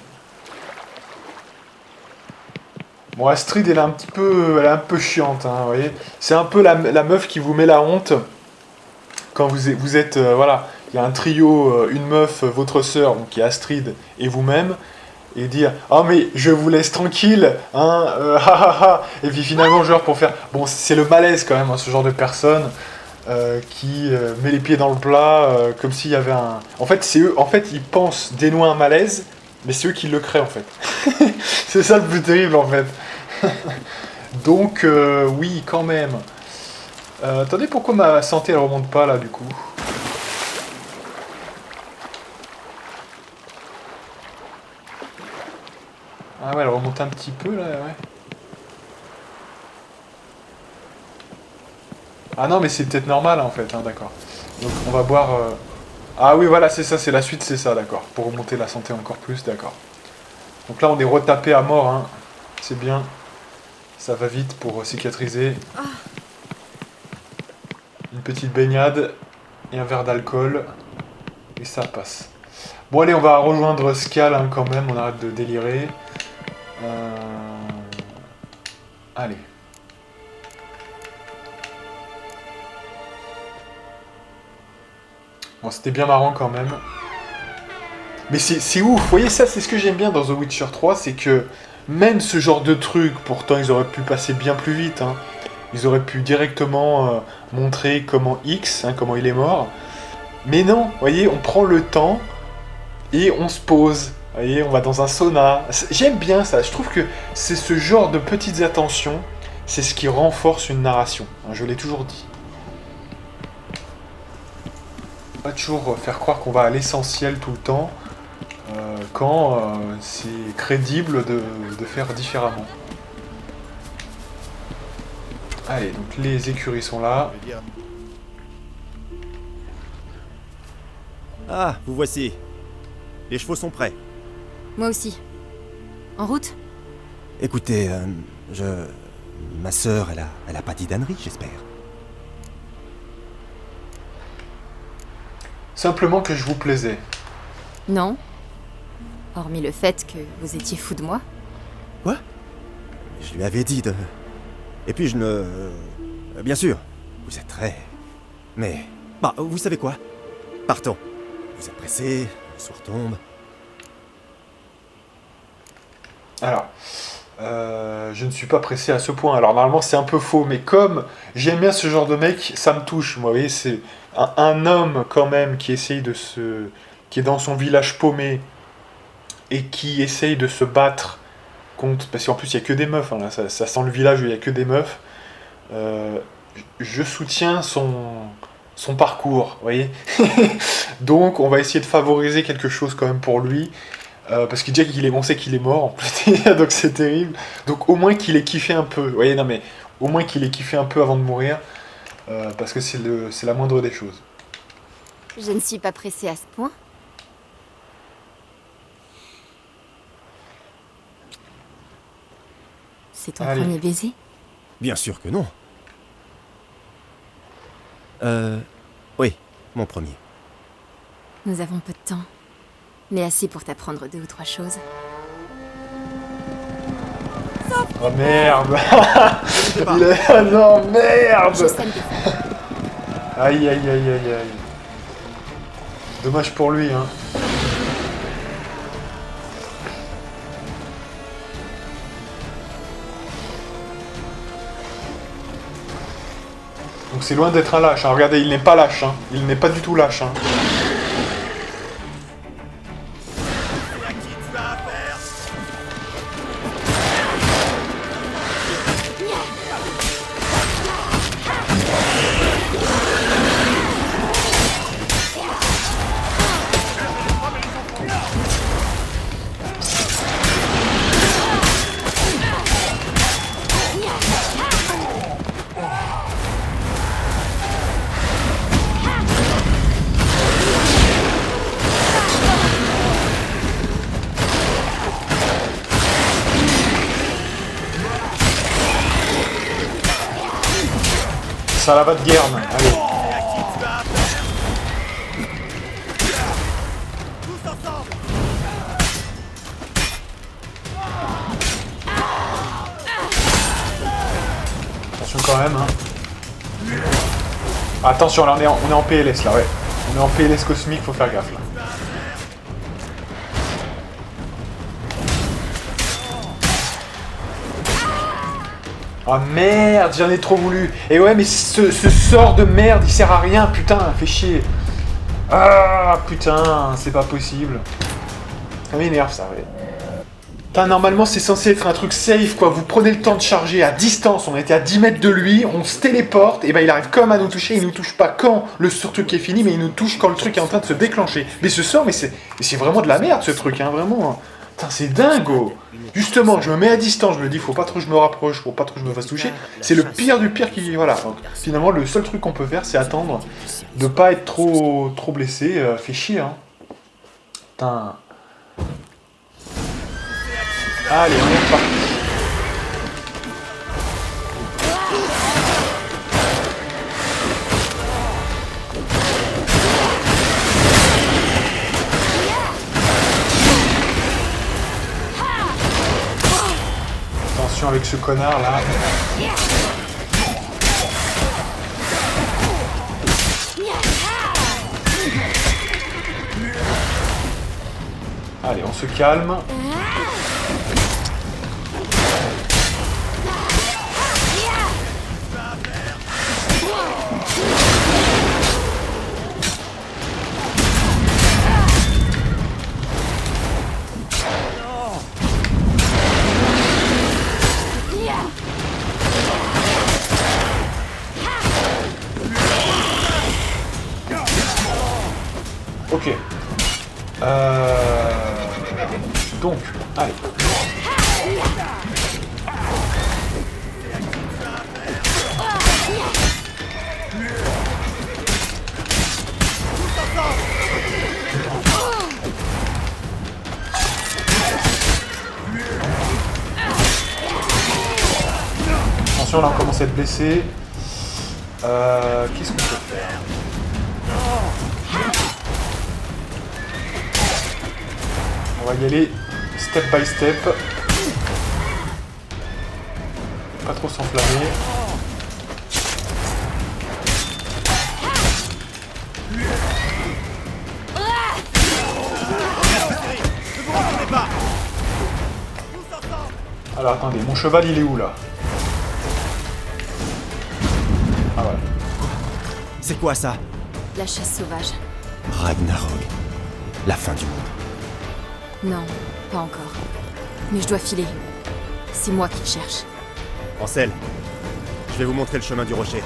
Bon, Astrid, elle est un petit peu, elle est un peu chiante, hein, vous voyez. C'est un peu la meuf qui vous met la honte quand vous êtes, voilà, il y a un trio, une meuf, votre sœur, donc qui est Astrid, et vous-même, et dire « Ah mais je vous laisse tranquille, hein, et puis finalement, genre pour faire... Bon, c'est le malaise quand même, hein, ce genre de personne qui met les pieds dans le plat, comme s'il y avait un... En fait, c'est eux, en fait, ils pensent dénouer un malaise, mais c'est eux qui le créent, en fait. C'est ça le plus terrible, en fait. Donc, oui, quand même. Attendez, pourquoi ma santé, elle remonte pas, là, du coup? Ah ouais, elle remonte un petit peu, là, ouais. Ah non, mais c'est peut-être normal, en fait, hein, d'accord. Donc, on va boire... Ah oui, voilà, c'est ça, c'est la suite, c'est ça, d'accord. Pour remonter la santé encore plus, d'accord. Donc là, on est retapé à mort, hein. C'est bien. Ça va vite pour cicatriser. Une petite baignade et un verre d'alcool. Et ça passe. Bon, allez, on va rejoindre Skjal, hein, quand même. On arrête de délirer. Allez. Bon, c'était bien marrant quand même. Mais c'est ouf, vous voyez ça, c'est ce que j'aime bien dans The Witcher 3, c'est que même ce genre de truc, pourtant ils auraient pu passer bien plus vite, hein. Ils auraient pu directement montrer comment X, hein, comment il est mort. Mais non, vous voyez, on prend le temps et on se pose. Vous voyez, on va dans un sauna. J'aime bien ça, je trouve que c'est ce genre de petites attentions, c'est ce qui renforce une narration. Hein, je l'ai toujours dit. Pas toujours faire croire qu'on va à l'essentiel tout le temps, quand c'est crédible de faire différemment. Allez, donc les écuries sont là. Ah, vous voici. Les chevaux sont prêts. Moi aussi. En route? Écoutez, ma sœur, elle a pas dit d'ânerie, j'espère. Simplement que je vous plaisais. Non. Hormis le fait que vous étiez fou de moi. Quoi? Je lui avais dit de... Et puis je ne... Bien sûr, vous êtes très... Mais... Bah, vous savez quoi? Partons. Vous êtes pressé, le soir tombe. Alors, je ne suis pas pressé à ce point. Alors normalement c'est un peu faux, mais comme j'aime bien ce genre de mec, ça me touche. Moi, vous voyez, c'est un homme quand même qui essaye de se... qui est dans son village paumé et qui essaye de se battre contre... Parce qu'en plus il n'y a que des meufs, hein, là, ça sent le village où il n'y a que des meufs. Je soutiens son parcours, vous voyez. Donc on va essayer de favoriser quelque chose quand même pour lui. Parce qu'il dit on sait qu'il est mort en plus, donc c'est terrible. Donc au moins qu'il ait kiffé un peu, vous voyez, non mais au moins qu'il ait kiffé un peu avant de mourir, parce que c'est la moindre des choses. Je ne suis pas pressée à ce point. C'est ton premier baiser? Bien sûr que non. Oui, mon premier. Nous avons peu de temps, mais assez pour t'apprendre 2 ou 3 choses. Oh merde. Ah non, merde. Aïe, aïe, aïe, aïe, aïe. Dommage pour lui, hein. Donc c'est loin d'être un lâche, hein. Regardez, il n'est pas lâche, hein. Il n'est pas du tout lâche, hein. Ça la va de guerre, allez. Attention quand même, hein. Attention, là on est en PLS là, ouais. On est en PLS cosmique, faut faire gaffe là. Ah merde, j'en ai trop voulu. Et ouais, mais ce sort de merde, il sert à rien, putain, fait chier. Ah putain, c'est pas possible. Ça m'énerve ça, ouais. Putain, normalement c'est censé être un truc safe, quoi. Vous prenez le temps de charger à distance, on était à 10 mètres de lui, on se téléporte, et ben il arrive comme à nous toucher, il nous touche pas quand le truc est fini, mais il nous touche quand le truc est en train de se déclencher. Mais ce sort, mais c'est vraiment de la merde ce truc, hein, vraiment. Putain, c'est dingo. Justement, je me mets à distance, je me dis, faut pas trop que je me rapproche, faut pas trop que je me fasse toucher. C'est le pire du pire qui... Voilà. Donc, finalement, le seul truc qu'on peut faire, c'est attendre de pas être trop blessé. Fait chier, hein. Putain. Allez, on est reparti. Attention avec ce connard là. Allez, on se calme. Ok. Donc, allez. Attention, là on commence à être blessé. Qu'est-ce qu'on peut faire? On va y aller step by step. Pas trop s'enflammer. Alors attendez, mon cheval il est où là? Ah voilà. C'est quoi ça? La chasse sauvage. Ragnarok. La fin du monde. Non, pas encore. Mais je dois filer. C'est moi qui le cherche. Ansel, je vais vous montrer le chemin du rocher.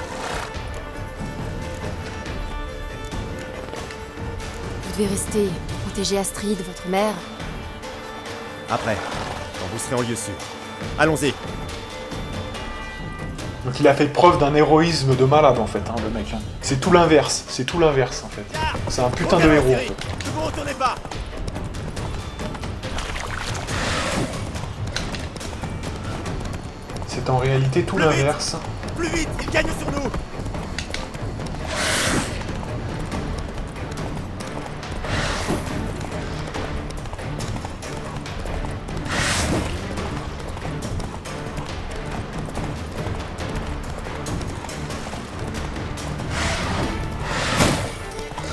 Vous devez rester, protéger Astrid, votre mère. Après, quand vous serez en lieu sûr. Allons-y. Donc il a fait preuve d'un héroïsme de malade en fait, hein, le mec. Hein. C'est tout l'inverse, c'est tout l'inverse en fait. C'est un putain de héros. En fait. Ne vous retournez pas. C'est en réalité tout l'inverse. Plus vite, il gagne sur nous.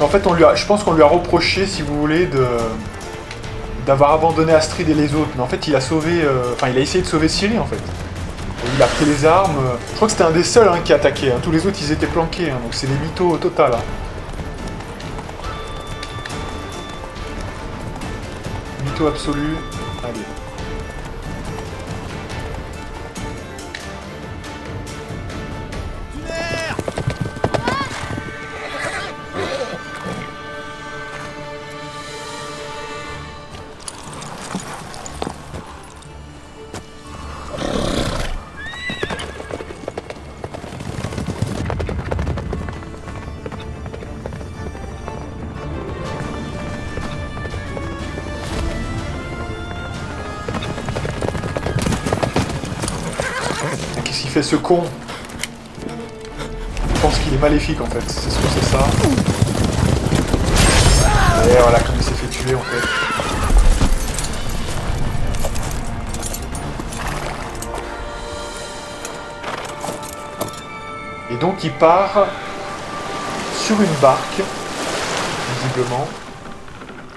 En fait, je pense qu'on lui a reproché, si vous voulez, d'avoir abandonné Astrid et les autres. Mais en fait, il a sauvé... Enfin, il a essayé de sauver Ciri, en fait. Et il a pris les armes. Je crois que c'était un des seuls hein, qui attaquait. Hein. Tous les autres, ils étaient planqués. Hein. Donc c'est des mythos au total. Hein. Mytho absolu. Allez. Qu'est-ce qu'il fait ce con? Je pense qu'il est maléfique en fait, c'est sûr c'est ça. Et voilà comme il s'est fait tuer en fait. Et donc il part sur une barque, visiblement,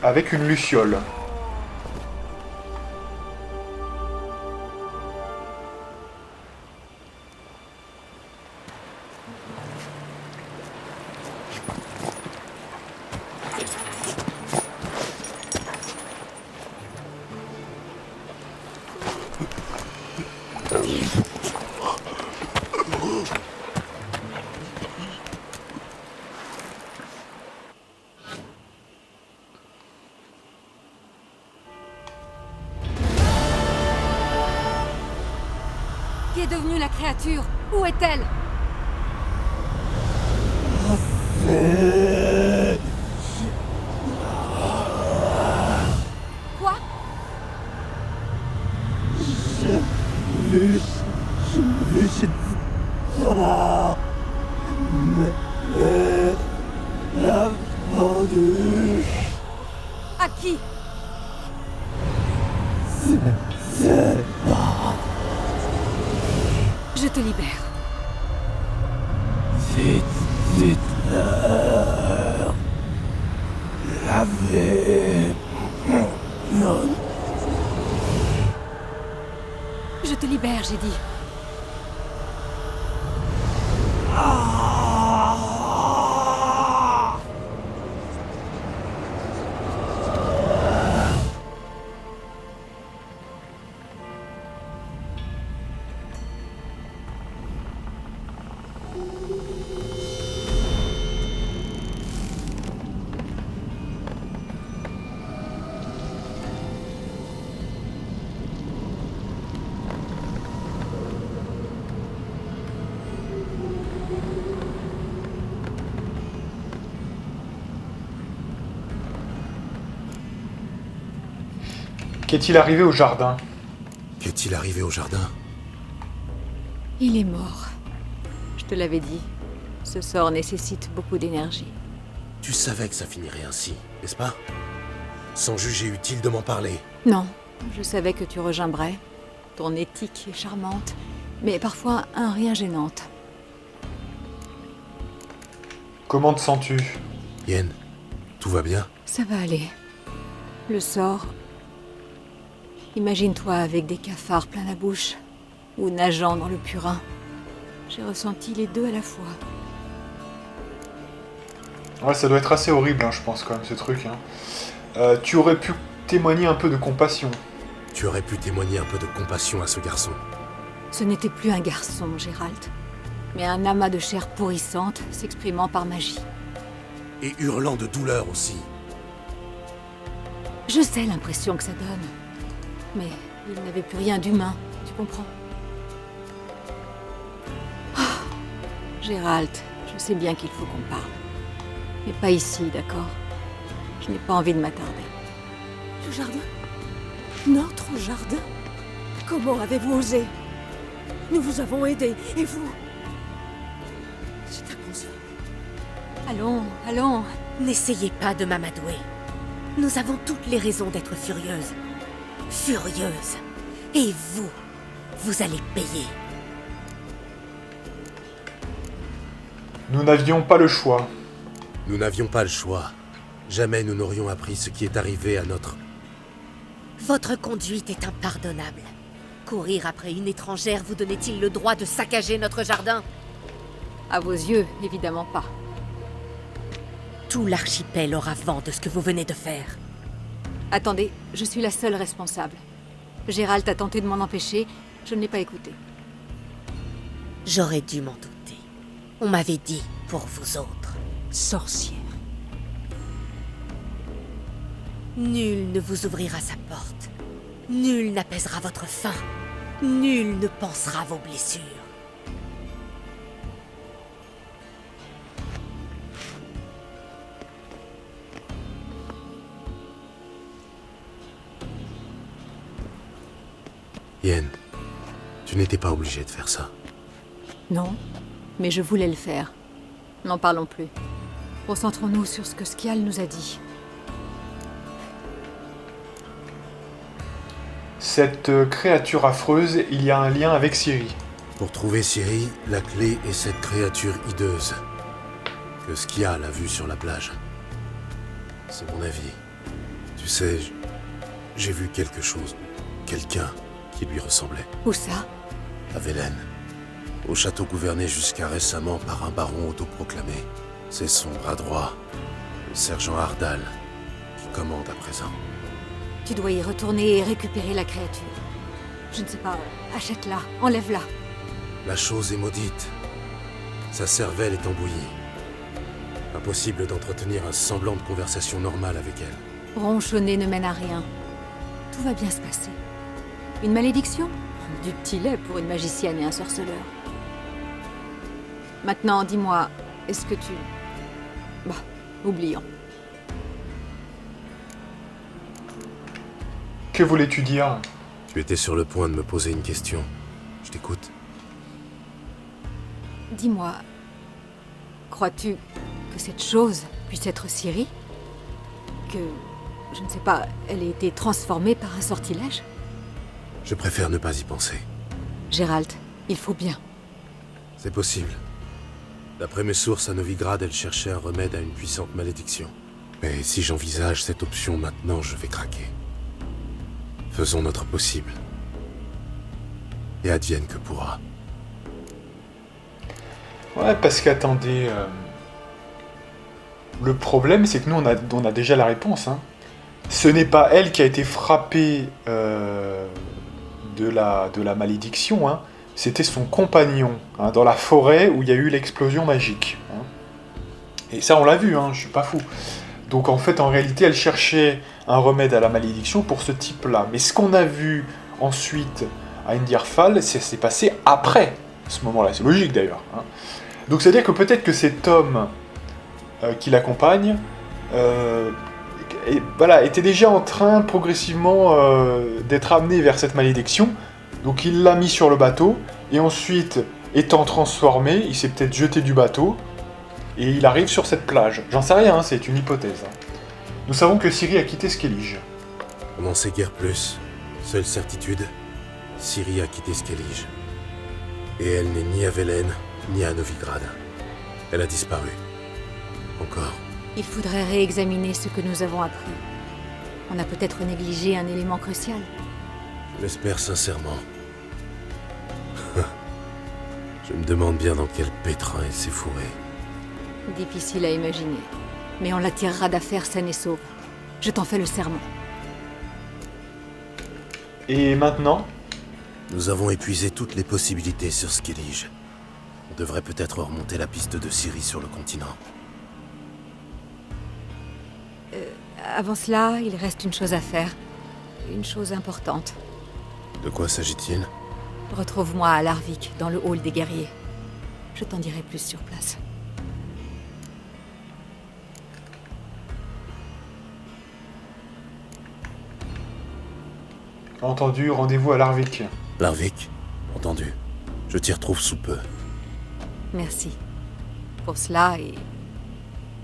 avec une luciole. Qu'est devenue la créature? Où est-elle? Quoi? À qui? Je te libère. Non. Je te libère, j'ai dit. Qu'est-il arrivé au jardin? Qu'est-il arrivé au jardin? Il est mort. Je te l'avais dit. Ce sort nécessite beaucoup d'énergie. Tu savais que ça finirait ainsi, n'est-ce pas? Sans juger utile de m'en parler. Non, je savais que tu regimberais. Ton éthique est charmante, mais parfois un rien gênante. Comment te sens-tu? Yen, tout va bien? Ça va aller. Le sort... Imagine-toi avec des cafards plein la bouche, ou nageant dans le purin. J'ai ressenti les deux à la fois. Ouais, ça doit être assez horrible, hein, je pense, quand même, ce truc. Hein. Tu aurais pu témoigner un peu de compassion. Tu aurais pu témoigner un peu de compassion à ce garçon. Ce n'était plus un garçon, Gérald, mais un amas de chair pourrissante s'exprimant par magie. Et hurlant de douleur aussi. Je sais l'impression que ça donne. Mais il n'avait plus rien d'humain, tu comprends? Oh, Gérald, je sais bien qu'il faut qu'on parle. Mais pas ici, d'accord? Je n'ai pas envie de m'attarder. Le jardin? Notre jardin? Comment avez-vous osé? Nous vous avons aidé, et vous? C'est inconcevable. Allons, allons. N'essayez pas de m'amadouer. Nous avons toutes les raisons d'être furieuses. Furieuse. Et vous, vous allez payer. Nous n'avions pas le choix. Nous n'avions pas le choix. Jamais nous n'aurions appris ce qui est arrivé à notre... Votre conduite est impardonnable. Courir après une étrangère vous donnait-il le droit de saccager notre jardin? À vos yeux, évidemment pas. Tout l'archipel aura vent de ce que vous venez de faire. Attendez, je suis la seule responsable. Gérald a tenté de m'en empêcher, je ne l'ai pas écouté. J'aurais dû m'en douter. On m'avait dit pour vous autres. Sorcière. Nul ne vous ouvrira sa porte. Nul n'apaisera votre faim. Nul ne pansera vos blessures. Yen, tu n'étais pas obligé de faire ça. Non, mais je voulais le faire. N'en parlons plus. Concentrons-nous sur ce que Skjal nous a dit. Cette créature affreuse, il y a un lien avec Ciri. Pour trouver Ciri, la clé est cette créature hideuse que Skjal a vue sur la plage. C'est mon avis. Tu sais, j'ai vu quelque chose. Quelqu'un qui lui ressemblait. Où ça? À Velen. Au château gouverné jusqu'à récemment par un baron autoproclamé. C'est son bras droit, le sergent Ardal, qui commande à présent. Tu dois y retourner et récupérer la créature. Je ne sais pas, achète-la, enlève-la. La chose est maudite. Sa cervelle est embouillie. Impossible d'entretenir un semblant de conversation normale avec elle. Ronchonner ne mène à rien. Tout va bien se passer. Une malédiction? Du petit lait pour une magicienne et un sorceleur. Maintenant, dis-moi, est-ce que tu... Bah, oublions. Que voulais-tu dire? Tu étais sur le point de me poser une question. Je t'écoute. Dis-moi, crois-tu que cette chose puisse être Ciri? Que, je ne sais pas, elle ait été transformée par un sortilège? Je préfère ne pas y penser. Gérald, il faut bien. C'est possible. D'après mes sources, à Novigrad, elle cherchait un remède à une puissante malédiction. Mais si j'envisage cette option maintenant, je vais craquer. Faisons notre possible. Et advienne que pourra. Ouais, parce qu'attendez... Le problème, c'est que nous, on a déjà la réponse. Hein. Ce n'est pas elle qui a été frappée de la malédiction. Hein. C'était son compagnon, hein, dans la forêt où il y a eu l'explosion magique. Hein. Et ça, on l'a vu, hein, je suis pas fou. Donc en fait, en réalité, elle cherchait un remède à la malédiction pour ce type-là. Mais ce qu'on a vu ensuite à Indirfall, c'est passé après ce moment-là. C'est logique d'ailleurs. Hein. Donc c'est-à-dire que peut-être que cet homme qui l'accompagne était déjà en train progressivement d'être amené vers cette malédiction. Donc il l'a mis sur le bateau, et ensuite, étant transformé, il s'est peut-être jeté du bateau, et il arrive sur cette plage. J'en sais rien, hein, c'est une hypothèse. Hein. Nous savons que Ciri a quitté Skellige. On n'en sait guère plus. Seule certitude, Ciri a quitté Skellige. Et elle n'est ni à Velen, ni à Novigrad. Elle a disparu. Encore. Il faudrait réexaminer ce que nous avons appris. On a peut-être négligé un élément crucial. Je l'espère sincèrement. Je me demande bien dans quel pétrin elle s'est fourrée. Difficile à imaginer. Mais on la tirera d'affaire saine et sauve. Je t'en fais le serment. Et maintenant ? Nous avons épuisé toutes les possibilités sur Skellige. On devrait peut-être remonter la piste de Ciri sur le continent. Avant cela, il reste une chose à faire. Une chose importante. De quoi s'agit-il ? Retrouve-moi à Larvik, dans le hall des guerriers. Je t'en dirai plus sur place. Entendu, rendez-vous à Larvik. Larvik ? Entendu. Je t'y retrouve sous peu. Merci. Pour cela et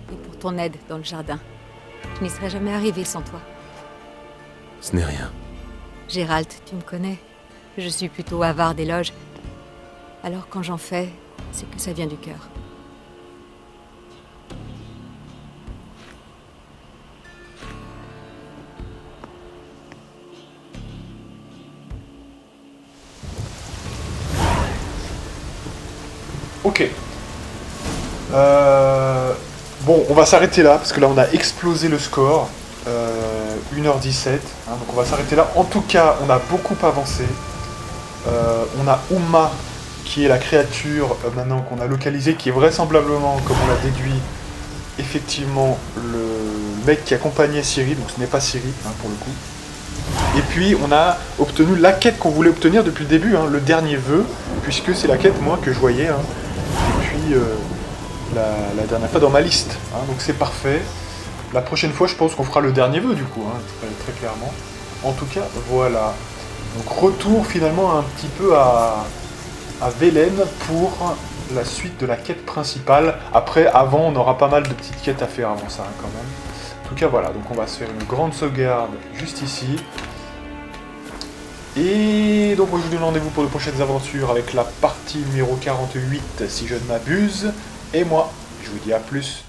pour ton aide dans le jardin. Je n'y serais jamais arrivé sans toi. Ce n'est rien. Gérald, tu me connais. Je suis plutôt avare d'éloges. Alors quand j'en fais, c'est que ça vient du cœur. Ok. Bon, on va s'arrêter là, parce que là on a explosé le score. 1h17. Hein, donc on va s'arrêter là. En tout cas, on a beaucoup avancé. On a Uma, qui est la créature maintenant qu'on a localisée, qui est vraisemblablement, comme on l'a déduit, effectivement le mec qui accompagnait Ciri, donc ce n'est pas Ciri, hein, pour le coup. Et puis on a obtenu la quête qu'on voulait obtenir depuis le début, hein, le dernier vœu, puisque c'est la quête, moi, que je voyais hein, depuis la dernière fois dans ma liste. Hein, donc c'est parfait. La prochaine fois, je pense qu'on fera le dernier vœu, du coup, hein, très clairement. En tout cas, voilà. Donc retour finalement un petit peu à Velen pour la suite de la quête principale. Après, avant, on aura pas mal de petites quêtes à faire avant ça, hein, quand même. En tout cas, voilà. Donc on va se faire une grande sauvegarde juste ici. Et donc moi, je vous donne rendez-vous pour de prochaines aventures avec la partie numéro 48, si je ne m'abuse. Et moi, je vous dis à plus.